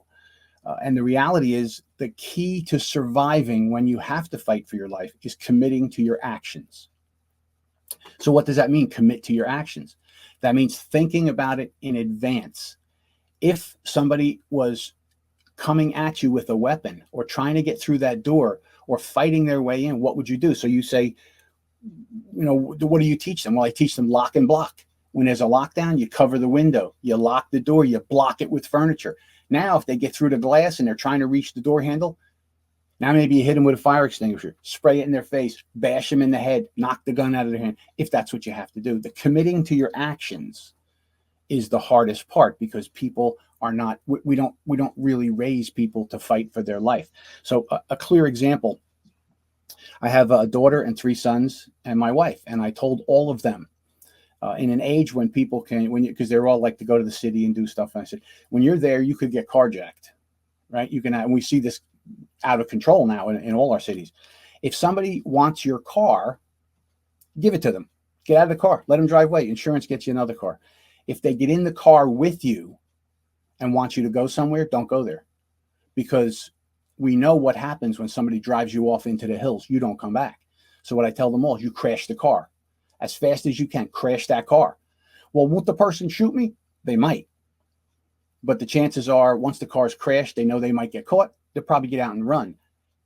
B: And the reality is, the key to surviving when you have to fight for your life is committing to your actions. So what does that mean, commit to your actions? That means thinking about it in advance. If somebody was coming at you with a weapon or trying to get through that door or fighting their way in, what would you do? So you say, what do you teach them? Well, I teach them lock and block. When there's a lockdown, you cover the window, you lock the door, you block it with furniture. Now, if they get through the glass and they're trying to reach the door handle, now maybe you hit them with a fire extinguisher, spray it in their face, bash them in the head, knock the gun out of their hand, if that's what you have to do. The committing to your actions is the hardest part, because people are not, we don't really raise people to fight for their life. So a clear example, I have a daughter and 3 sons and my wife, and I told all of them, in an age when people because they're all like to go to the city and do stuff. And I said, when you're there, you could get carjacked, right? And we see this out of control now in all our cities. If somebody wants your car, give it to them. Get out of the car. Let them drive away. Insurance gets you another car. If they get in the car with you and want you to go somewhere, don't go there. Because we know what happens when somebody drives you off into the hills. You don't come back. So what I tell them all is, you crash the car. As fast as you can, crash that car. Well, won't the person shoot me? They might. But the chances are, once the car's crashed, they know they might get caught. They'll probably get out and run.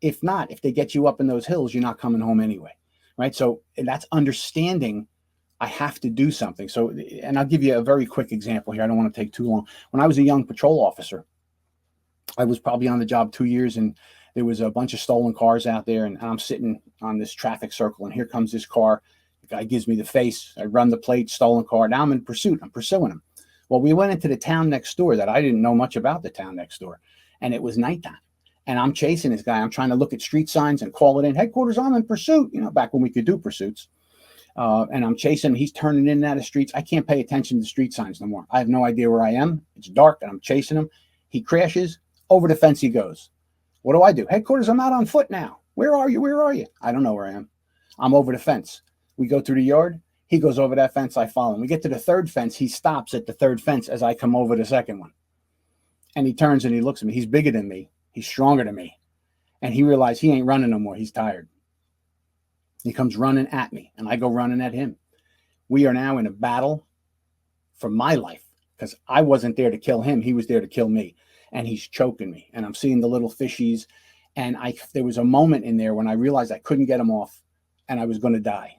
B: If not, if they get you up in those hills, you're not coming home anyway, right? So that's understanding I have to do something. So, and I'll give you a very quick example here. I don't want to take too long. When I was a young patrol officer, I was probably on the job 2 years, and there was a bunch of stolen cars out there, and I'm sitting on this traffic circle, and here comes this car. The guy gives me the face. I run the plate, stolen car. Now I'm in pursuit. I'm pursuing him. Well, we went into the town next door that I didn't know much about the town next door, and it was nighttime. And I'm chasing this guy. I'm trying to look at street signs and call it in. Headquarters, I'm in pursuit. Back when we could do pursuits. And I'm chasing him. He's turning in and out of streets. I can't pay attention to street signs no more. I have no idea where I am. It's dark, and I'm chasing him. He crashes. Over the fence he goes. What do I do? Headquarters, I'm out on foot now. Where are you? Where are you? I don't know where I am. I'm over the fence. We go through the yard. He goes over that fence. I follow him. We get to the third fence. He stops at the third fence as I come over the second one. And he turns and he looks at me. He's bigger than me. He's stronger than me. And he realized he ain't running no more. He's tired. He comes running at me, and I go running at him. We are now in a battle for my life, because I wasn't there to kill him. He was there to kill me. And he's choking me, and I'm seeing the little fishies. And there was a moment in there when I realized I couldn't get him off, and I was going to die.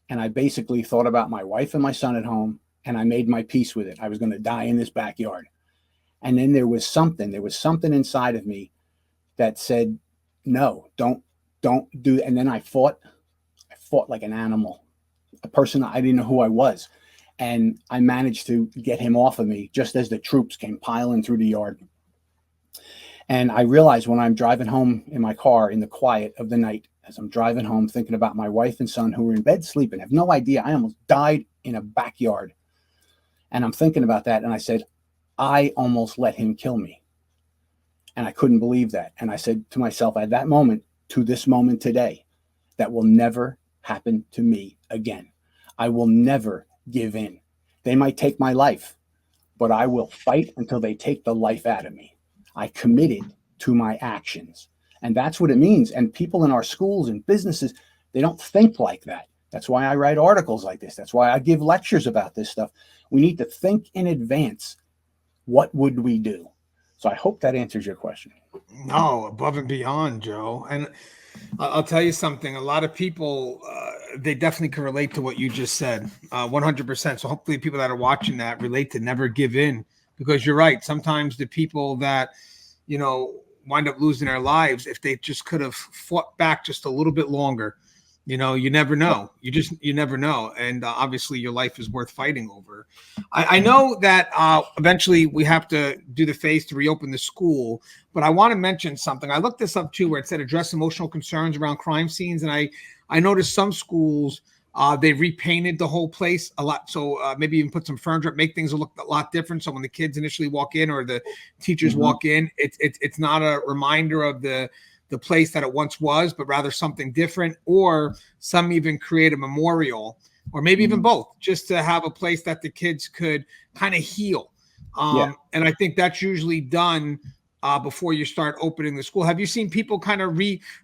B: And I basically thought about my wife and my son at home, and I made my peace with it. I was going to die in this backyard. And then there was something inside of me that said, no, don't do. And then I fought like an animal, a person I didn't know who I was. And I managed to get him off of me just as the troops came piling through the yard. And I realized when I'm driving home in my car in the quiet of the night, as I'm driving home, thinking about my wife and son who were in bed sleeping, have no idea. I almost died in a backyard. And I'm thinking about that. And I said, I almost let him kill me. And I couldn't believe that. And I said to myself at that moment, to this moment today, that will never happen to me again. I will never give in. They might take my life, but I will fight until they take the life out of me. I committed to my actions. And that's what it means. And people in our schools and businesses, they don't think like that. That's why I write articles like this. That's why I give lectures about this stuff. We need to think in advance. What would we do? So I hope that answers your question.
A: No, above and beyond, Joe. And I'll tell you something. A lot of people, they definitely can relate to what you just said, 100%. So hopefully people that are watching that relate to never give in, because you're right. Sometimes the people that, wind up losing their lives, if they just could have fought back just a little bit longer, you never know. You never know. And obviously your life is worth fighting over. I know that eventually we have to do the phase to reopen the school, but I want to mention something. I looked this up too, where it said address emotional concerns around crime scenes. And I noticed some schools, they repainted the whole place a lot. So maybe even put some furniture up, make things look a lot different. So when the kids initially walk in or the teachers walk in, it's not a reminder of the place that it once was, but rather something different. Or some even create a memorial, or maybe even both, just to have a place that the kids could kind of heal. And I think that's usually done before you start opening the school. Have you seen people kind of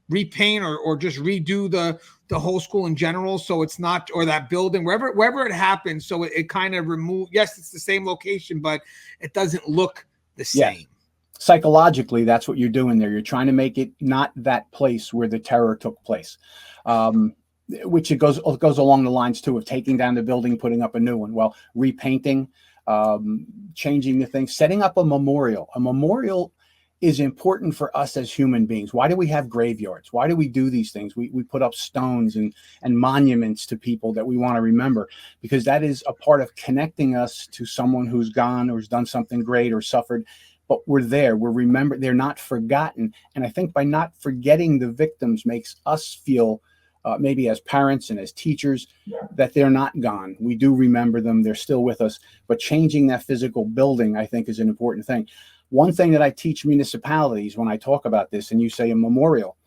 A: repaint or just redo the whole school in general, so it's not, or that building, wherever it happens, so it kind of remove, yes, it's the same location, but it doesn't look the same.
B: Psychologically, that's what you're doing there. You're trying to make it not that place where the terror took place, which it goes along the lines too of taking down the building, putting up a new one. Well, repainting, changing the thing, setting up a memorial. A memorial is important for us as human beings. Why do we have graveyards? Why do we do these things? We put up stones and monuments to people that we want to remember, because that is a part of connecting us to someone who's gone or who's done something great or suffered. But we're there, we're remembered, they're not forgotten. And I think by not forgetting the victims makes us feel, maybe as parents and as teachers, that they're not gone. We do remember them, they're still with us. But changing that physical building, I think, is an important thing. One thing that I teach municipalities when I talk about this, and you say a memorial,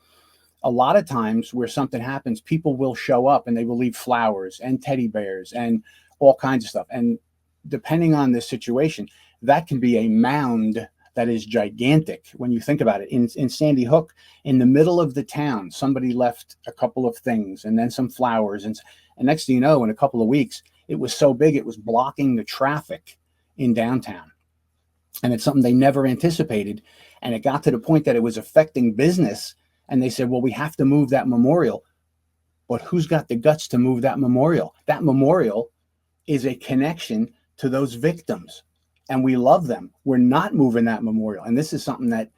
B: a lot of times where something happens, people will show up and they will leave flowers and teddy bears and all kinds of stuff. And depending on the situation, that can be a mound that is gigantic when you think about it. In Sandy Hook, in the middle of the town, somebody left a couple of things and then some flowers. And next thing you know, in a couple of weeks, it was so big, it was blocking the traffic in downtown. And it's something they never anticipated. And it got to the point that it was affecting business. And they said, well, we have to move that memorial. But who's got the guts to move that memorial? That memorial is a connection to those victims, and we love them. We're not moving that memorial. And this is something that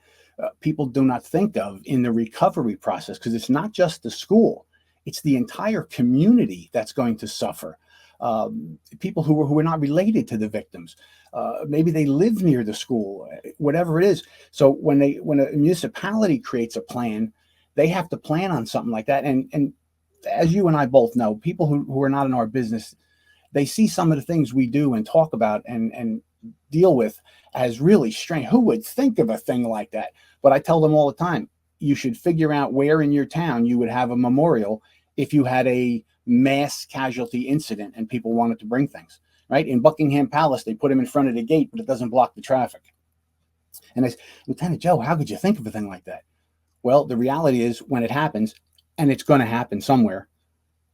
B: people do not think of in the recovery process, because it's not just the school, it's the entire community that's going to suffer. People who are not related to the victims. Maybe they live near the school, whatever it is. So when a municipality creates a plan, they have to plan on something like that. And as you and I both know, people who are not in our business, they see some of the things we do and talk about and deal with as really strange. Who would think of a thing like that? But I tell them all the time, you should figure out where in your town you would have a memorial if you had a mass casualty incident and people wanted to bring things, right? In Buckingham Palace, they put them in front of the gate, but it doesn't block the traffic. And I said, Lieutenant Joe, how could you think of a thing like that? Well, the reality is when it happens, and it's going to happen somewhere,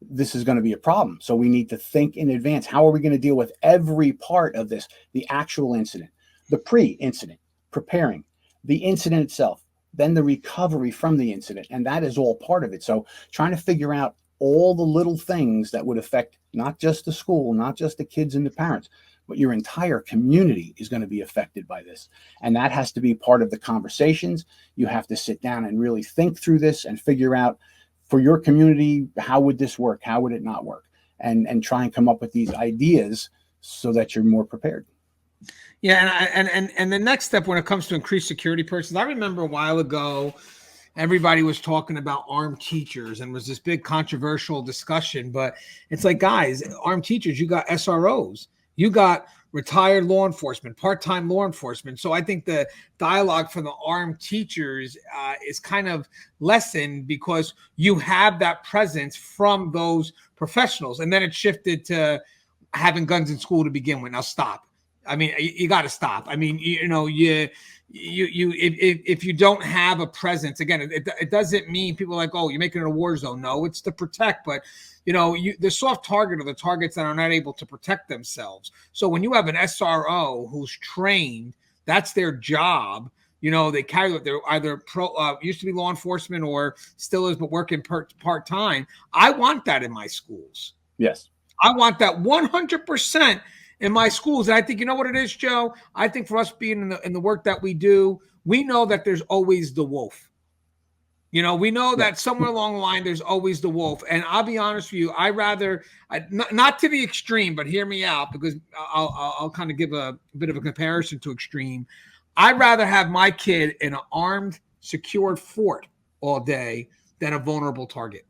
B: this is going to be a problem. So we need to think in advance. How are we going to deal with every part of this? The actual incident, the pre-incident, preparing, the incident itself, then the recovery from the incident. And that is all part of it. So trying to figure out all the little things that would affect not just the school, not just the kids and the parents, but your entire community is going to be affected by this. And that has to be part of the conversations. You have to sit down and really think through this and figure out, for your community, how would this work? How would it not work? And try and come up with these ideas so that you're more prepared.
A: Yeah, and the next step when it comes to increased security persons, I remember a while ago, everybody was talking about armed teachers and was this big controversial discussion. But it's like, guys, armed teachers, you got SROs, you got retired law enforcement, part-time law enforcement. So I think the dialogue for the armed teachers is kind of lessened because you have that presence from those professionals. And then it shifted to having guns in school to begin with. Now stop. I mean, you got to stop. I mean, if you don't have a presence, again, it doesn't mean people are like, oh, you're making it a war zone. No, it's to protect. But the soft target are the targets that are not able to protect themselves. So when you have an SRO who's trained, that's their job. They carry it. They're either used to be law enforcement or still is, but working part time. I want that in my schools.
B: Yes,
A: I want that 100% in my schools. And I think, you know what it is, Joe? I think for us being in the work that we do, we know that there's always the wolf. We know that somewhere along the line, there's always the wolf. And I'll be honest with you, I rather, not to the extreme, but hear me out, because I'll kind of give a bit of a comparison to extreme. I'd rather have my kid in an armed, secured fort all day than a vulnerable target.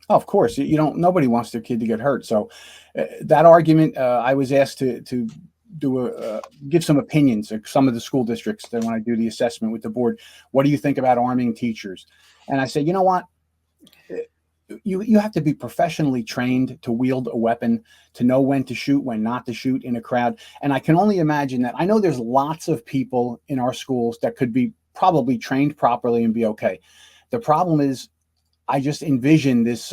B: Oh, of course, nobody wants their kid to get hurt. So that argument, I was asked to give some opinions of some of the school districts that when I do the assessment with the board, what do you think about arming teachers? And I said, you know what? You have to be professionally trained to wield a weapon, to know when to shoot, when not to shoot in a crowd. And I can only imagine that. I know there's lots of people in our schools that could be probably trained properly and be okay. The problem is, I just envision this,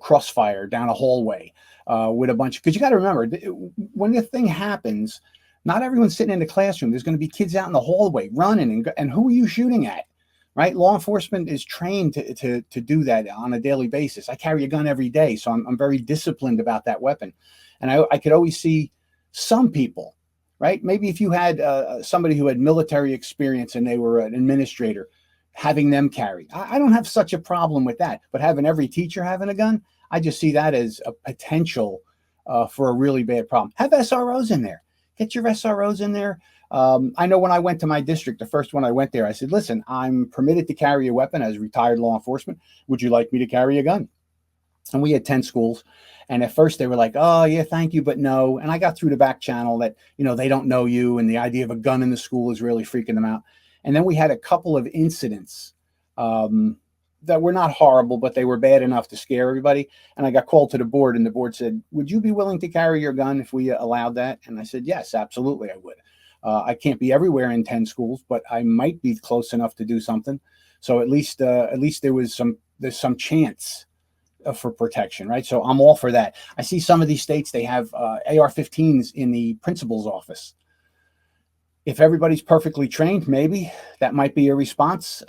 B: crossfire down a hallway with a bunch. Because you got to remember, when the thing happens, not everyone's sitting in the classroom. There's going to be kids out in the hallway running, and who are you shooting at? Right? Law enforcement is trained to do that on a daily basis. I carry a gun every day, so I'm very disciplined about that weapon. And I could always see some people, right? Maybe if you had somebody who had military experience and they were an administrator, having them carry. I don't have such a problem with that. But having every teacher having a gun, I just see that as a potential for a really bad problem. Have SROs in there. Get your SROs in there. I know when I went to my district, the first one I went there, I said, listen, I'm permitted to carry a weapon as retired law enforcement. Would you like me to carry a gun? And we had 10 schools. And at first they were like, oh, yeah, thank you, but no. And I got through the back channel that, they don't know you. And the idea of a gun in the school is really freaking them out. And then we had a couple of incidents that were not horrible, but they were bad enough to scare everybody. And I got called to the board, and the board said, would you be willing to carry your gun if we allowed that? And I said, yes, absolutely, I would. I can't be everywhere in 10 schools, but I might be close enough to do something. So at least there's some chance for protection, right? So I'm all for that. I see some of these states, they have AR-15s in the principal's office. If everybody's perfectly trained, maybe that might be a response.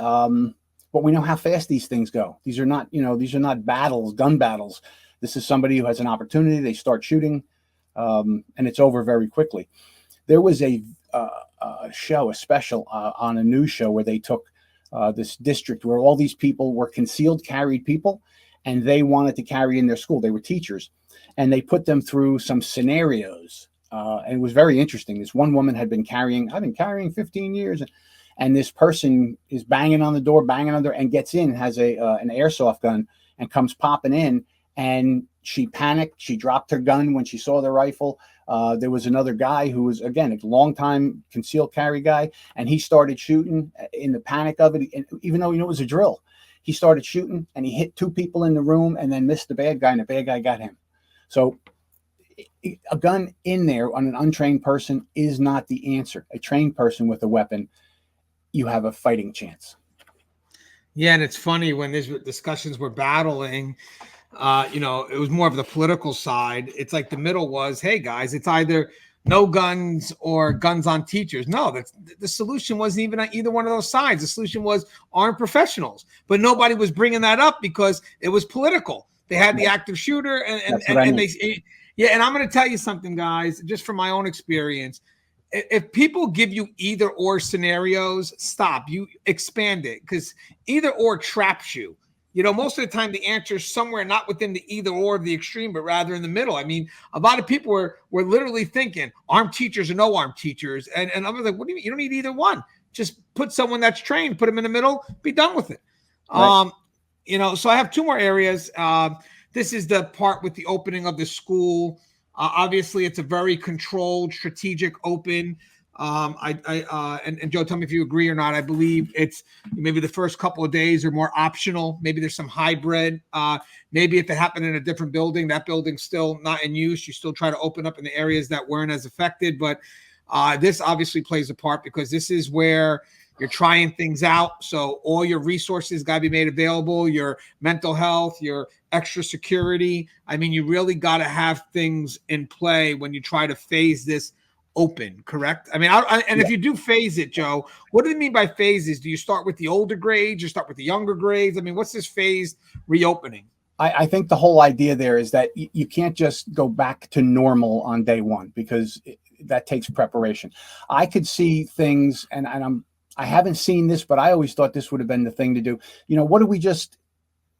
B: but we know how fast these things go. These are not, these are not battles, gun battles. This is somebody who has an opportunity. They start shooting, and it's over very quickly. There was a special on a news show where they took this district where all these people were concealed carried people, and they wanted to carry in their school. They were teachers, and they put them through some scenarios. And it was very interesting. This one woman had been carrying, I've been carrying 15 years. And this person is banging on the door, and gets in, has an airsoft gun, and comes popping in. And she panicked. She dropped her gun when she saw the rifle. There was another guy who was, again, a long-time concealed carry guy, and he started shooting in the panic of it. And even though it was a drill, he started shooting, and he hit 2 people in the room and then missed the bad guy, and the bad guy got him. So a gun in there on an untrained person is not the answer. A trained person with a weapon, you have a fighting chance.
A: Yeah, and it's funny when these discussions were battling, it was more of the political side. It's like the middle was, hey guys, it's either no guns or guns on teachers. No, the solution wasn't even on either one of those sides. The solution was armed professionals, but nobody was bringing that up because it was political. They had the active shooter, and I'm going to tell you something, guys, just from my own experience. If people give you either or scenarios, stop. You expand it, because either or traps you. Most of the time the answer is somewhere not within the either or of the extreme, but rather in the middle. I mean, a lot of people were literally thinking armed teachers or no armed teachers. And I was like, what do you mean? You don't need either one. Just put someone that's trained, put them in the middle, be done with it. Right. So I have 2 more areas. This is the part with the opening of the school. Obviously, it's a very controlled, strategic open. And Joe, tell me if you agree or not. I believe it's maybe the first couple of days are more optional. Maybe there's some hybrid. Maybe if it happened in a different building, that building's still not in use. You still try to open up in the areas that weren't as affected. But this obviously plays a part, because this is where you're trying things out. So all your resources got to be made available, your mental health, your extra security. I mean, you really got to have things in play when you try to phase this open, correct? I mean, if you do phase it, Joe, what do you mean by phases? Do you start with the older grades? You start with the younger grades? I mean, what's this phased reopening?
B: I think the whole idea there is that you can't just go back to normal on day one, because that takes preparation. I could see things, and I haven't seen this, but I always thought this would have been the thing to do. What do we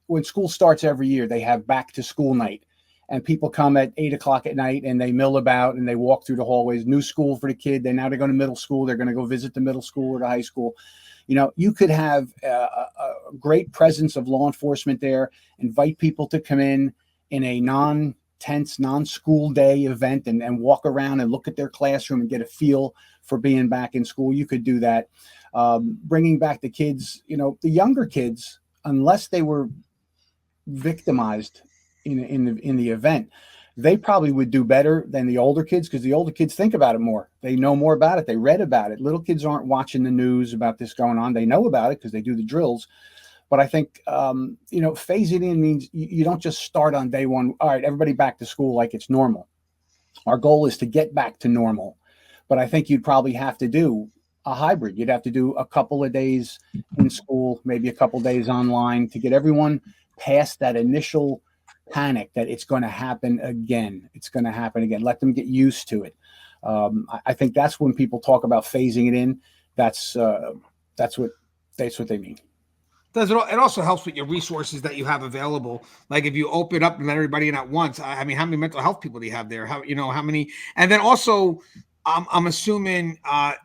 B: when school starts every year, they have back to school night, and people come at 8:00 at night and they mill about and they walk through the hallways. New school for the kid. They're going to middle school. They're going to go visit the middle school or the high school. You could have a great presence of law enforcement there, invite people to come in a non-tense, non-school day event, and walk around and look at their classroom and get a feel for being back in school. You could do that. Bringing back the kids, the younger kids, unless they were victimized in the event, they probably would do better than the older kids, because the older kids think about it more. They know more about it. They read about it. Little kids aren't watching the news about this going on. They know about it because they do the drills. But I think, phasing in means you don't just start on day one. All right, everybody back to school like it's normal. Our goal is to get back to normal. But I think you'd probably have to do a hybrid. You'd have to do a couple of days in school, maybe a couple of days online, to get everyone past that initial panic that it's going to happen again. It's going to happen again. Let them get used to it. I think that's when people talk about phasing it in. That's what they mean.
A: Does it? It also helps with your resources that you have available. Like if you open up and let everybody in at once. I mean, how many mental health people do you have there? How many? And then also, I'm assuming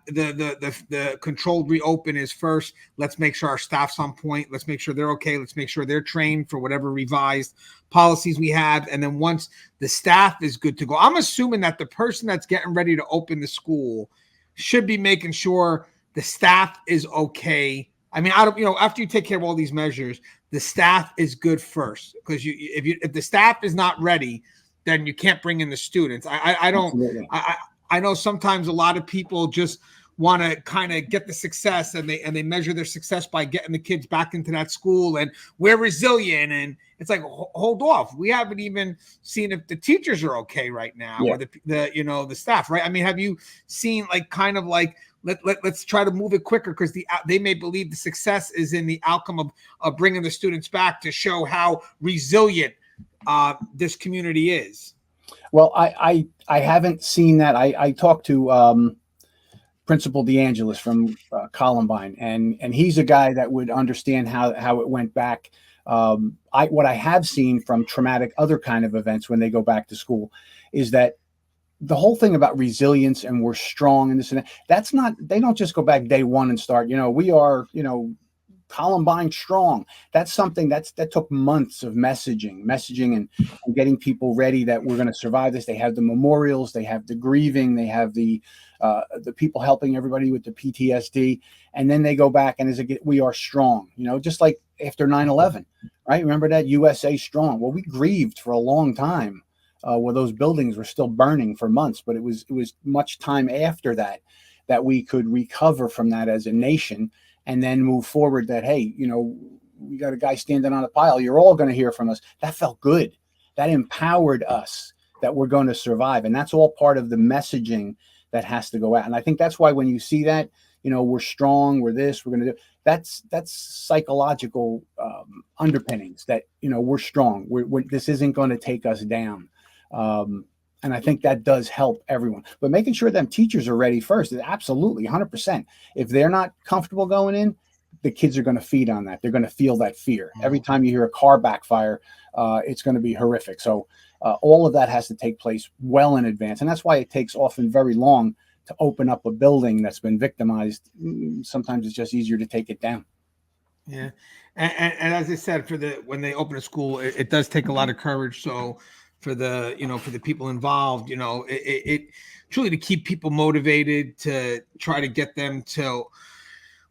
A: the controlled reopen is first. Let's make sure our staff's on point. Let's make sure they're okay. Let's make sure they're trained for whatever revised policies we have. And then once the staff is good to go, I'm assuming that the person that's getting ready to open the school should be making sure the staff is okay. I mean, after you take care of all these measures, the staff is good first, because if the staff is not ready, then you can't bring in the students. I know sometimes a lot of people just want to kind of get the success, and they measure their success by getting the kids back into that school, and we're resilient. And it's like, hold off. We haven't even seen if the teachers are okay right now, or the staff, right? I mean, have you seen let's try to move it quicker, because they may believe the success is in the outcome of bringing the students back to show how resilient this community is.
B: Well, I haven't seen that. I talked to Principal DeAngelis from Columbine, and he's a guy that would understand how it went back. What I have seen from traumatic other kind of events when they go back to school is that the whole thing about resilience and we're strong and this and that, that's not, they don't just go back day one and start, we are, Columbine strong. That's something that took months of messaging and getting people ready that we're going to survive this. They have the memorials, they have the grieving, they have the people helping everybody with the PTSD, and then they go back and we are strong. Just like after 9/11, right? Remember that USA strong. Well, we grieved for a long time where those buildings were still burning for months, but it was much time after that we could recover from that as a nation. And then move forward that, hey, we got a guy standing on a pile. You're all going to hear from us. That felt good. That empowered us that we're going to survive. And that's all part of the messaging that has to go out. And I think that's why when you see that, we're strong, we're this, we're going to do, that's psychological underpinnings that, we're strong. This isn't going to take us down. And I think that does help everyone. But making sure them teachers are ready first is absolutely 100%. If they're not comfortable going in, the kids are going to feed on that. They're going to feel that fear. Every time you hear a car backfire, it's going to be horrific. So all of that has to take place well in advance. And that's why it takes often very long to open up a building that's been victimized. Sometimes it's just easier to take it down.
A: Yeah. And as I said, when they open a school, it does take a lot of courage. So for the people involved, it truly to keep people motivated, to try to get them to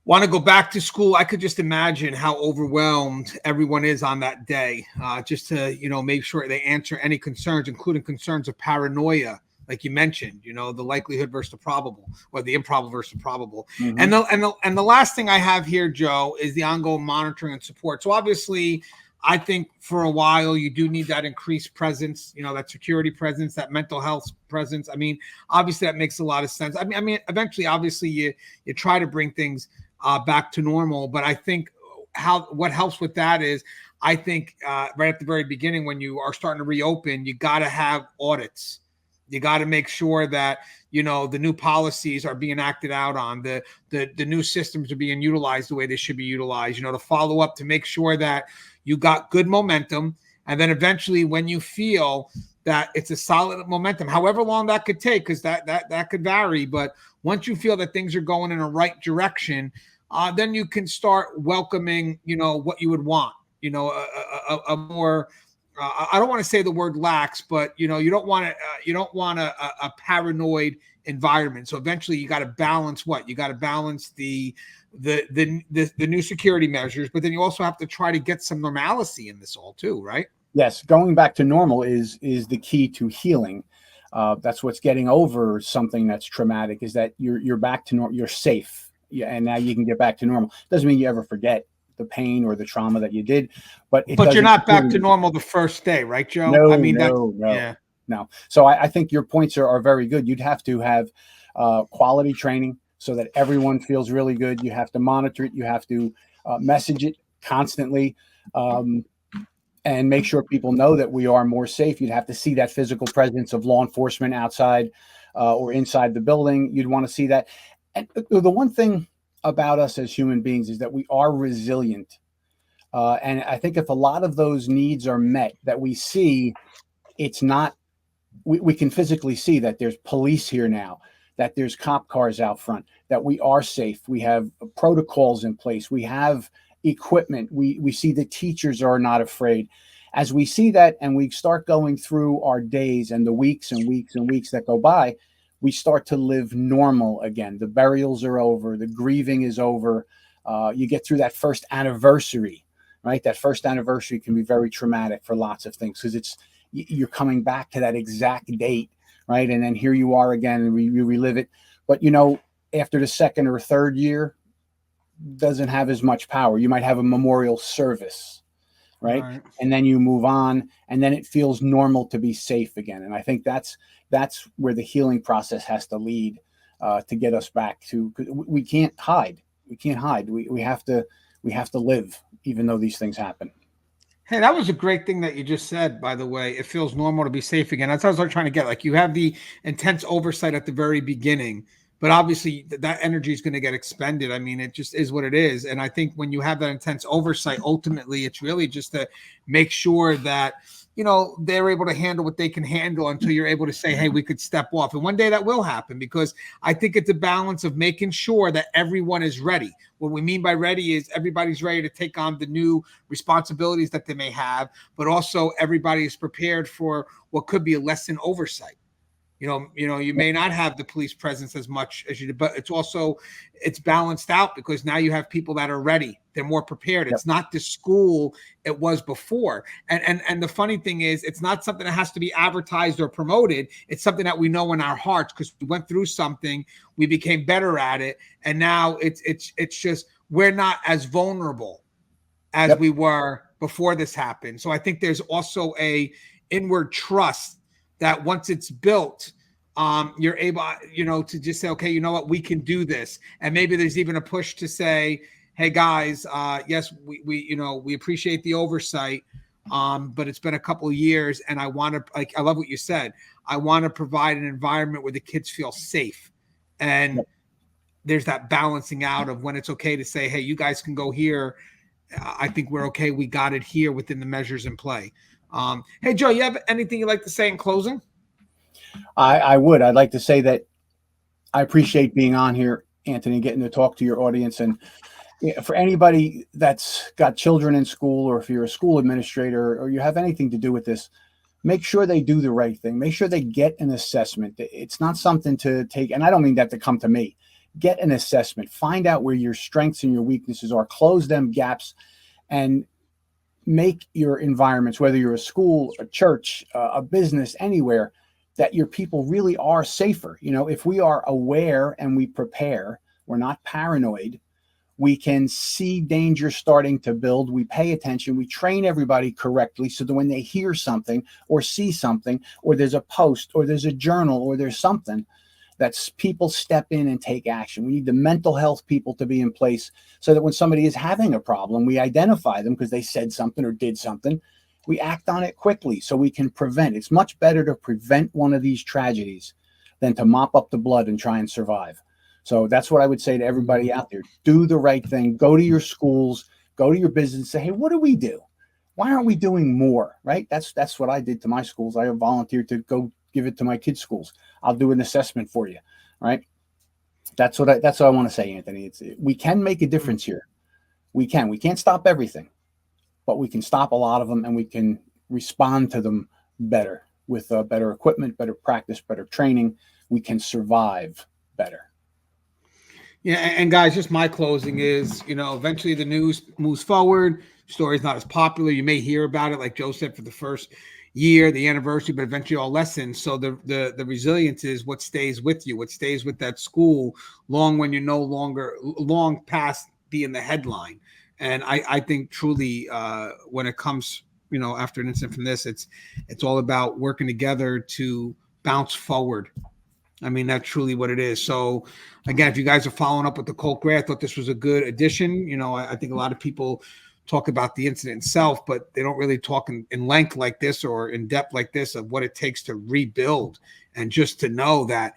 A: want to go back to school. I could just imagine how overwhelmed everyone is on that day, just to, make sure they answer any concerns, including concerns of paranoia, like you mentioned, the likelihood versus the probable, or the improbable versus the probable. Mm-hmm. And the last thing I have here, Joe, is the ongoing monitoring and support. So obviously, I think for a while you do need that increased presence, that security presence, that mental health presence. I mean, obviously that makes a lot of sense. I mean, eventually, obviously you try to bring things back to normal, but I think what helps with that is, I think right at the very beginning, when you are starting to reopen, you got to have audits. You got to make sure that, the new policies are being acted out on, the new systems are being utilized the way they should be utilized, to follow up, to make sure that you got good momentum. And then eventually when you feel that it's a solid momentum, however long that could take, because that could vary. But once you feel that things are going in a right direction, then you can start welcoming, what you would want, a more, I don't want to say the word lax, but you don't want a paranoid environment. So eventually you got to balance the new security measures, but then you also have to try to get some normalcy in this all too, right?
B: Yes, going back to normal is the key to healing. That's what's getting over something that's traumatic, is that you're back to normal, you're safe, and now you can get back to normal. Doesn't mean you ever forget the pain or the trauma that you did, but
A: you're not back to normal the first day, right, Joe?
B: No,
A: I mean,
B: no. So I think your points are very good. You'd have to have quality training so that everyone feels really good. You have to monitor it. You have to message it constantly, and make sure people know that we are more safe. You'd have to see that physical presence of law enforcement outside or inside the building. You'd want to see that. And the one thing about us as human beings is that we are resilient. And I think if a lot of those needs are met, that we see, it's not, we can physically see that there's police here now, that there's cop cars out front, that we are safe. We have protocols in place. We have equipment. We see the teachers are not afraid. As we see that and we start going through our days and the weeks and weeks and weeks that go by, we start to live normal again. The burials are over. The grieving is over. You get through that first anniversary, right? That first anniversary can be very traumatic for lots of things, because you're coming back to that exact date, right? And then here you are again, and you relive it. But, after the second or third year, doesn't have as much power. You might have a memorial service, right? And then you move on, and then it feels normal to be safe again. And I think that's where the healing process has to lead. to get us back to. 'Cause we can't hide. We can't hide. We have to live, even though these things happen.
A: Hey, that was a great thing that you just said, by the way. It feels normal to be safe again. That's what I was trying to get. Like, you have the intense oversight at the very beginning, but obviously that energy is going to get expended. I mean, it just is what it is. And I think when you have that intense oversight, ultimately, it's really just to make sure that, you know, they're able to handle what they can handle until you're able to say, hey, we could step off. And one day that will happen, because I think it's a balance of making sure that everyone is ready. What we mean by ready is everybody's ready to take on the new responsibilities that they may have, but also everybody is prepared for what could be a lesson oversight. You may not have the police presence as much as you did, but it's balanced out, because now you have people that are ready. They're more prepared. It's not the school it was before. And the funny thing is, it's not something that has to be advertised or promoted. It's something that we know in our hearts, because we went through something, we became better at it. And now it's just, we're not as vulnerable as we were before this happened. So I think there's also a inward trust that once it's built, you're able, to just say, okay, you know what, we can do this. And maybe there's even a push to say, hey guys, yes, we appreciate the oversight, but it's been a couple of years, and I want to, I love what you said. I want to provide an environment where the kids feel safe. And there's that balancing out of when it's okay to say, hey, you guys can go here. I think we're okay. We got it here within the measures in play. Hey, Joe, you have anything you'd like to say in closing?
B: I would. I'd like to say that I appreciate being on here, Anthony, getting to talk to your audience. And for anybody that's got children in school, or if you're a school administrator, or you have anything to do with this, make sure they do the right thing. Make sure they get an assessment. It's not something to take, and I don't mean that to come to me. Get an assessment. Find out where your strengths and your weaknesses are. Close them gaps, and make your environments, whether you're a school, a church, a business, anywhere, that your people really are safer. If we are aware and we prepare, we're not paranoid, we can see danger starting to build. We pay attention. We train everybody correctly, so that when they hear something or see something, or there's a post, or there's a journal, or there's something, that's people step in and take action. We need the mental health people to be in place, so that when somebody is having a problem, we identify them because they said something or did something. We act on it quickly so we can prevent. It's much better to prevent one of these tragedies than to mop up the blood and try and survive. So that's what I would say to everybody out there. Do the right thing. Go to your schools, go to your business, say, hey, what do we do? Why aren't we doing more? Right? That's what I did to my schools. I volunteered to go give it to my kids' schools. I'll do an assessment for you. Right? That's what I want to say, Anthony. We can make a difference here. We can't stop everything, but we can stop a lot of them, and we can respond to them better with better equipment, better practice, better training. We can survive better.
A: Yeah, and guys, just my closing is, eventually the news moves forward. Story's not as popular. You may hear about it, like Joe said, for the first year, the anniversary, but eventually all lessons. So the resilience is what stays with you, what stays with that school long when you're no longer, long past being the headline. And I think truly when it comes, after an incident from this, it's all about working together to bounce forward. I mean, that's truly what it is. So again, if you guys are following up with the Colt Gray, I thought this was a good addition. I think a lot of people talk about the incident itself, but they don't really talk in length like this, or in depth like this, of what it takes to rebuild. And just to know that,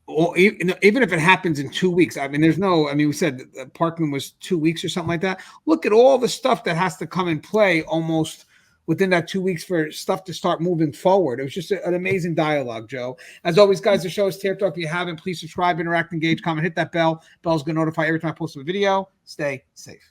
A: even if it happens in 2 weeks, we said Parkland was 2 weeks or something like that. Look at all the stuff that has to come in play almost within that 2 weeks for stuff to start moving forward. It was just an amazing dialogue, Joe. As always, guys, the show is Tear Talk. If you haven't, please subscribe, interact, engage, comment, hit that bell. Bell's going to notify every time I post a video. Stay safe.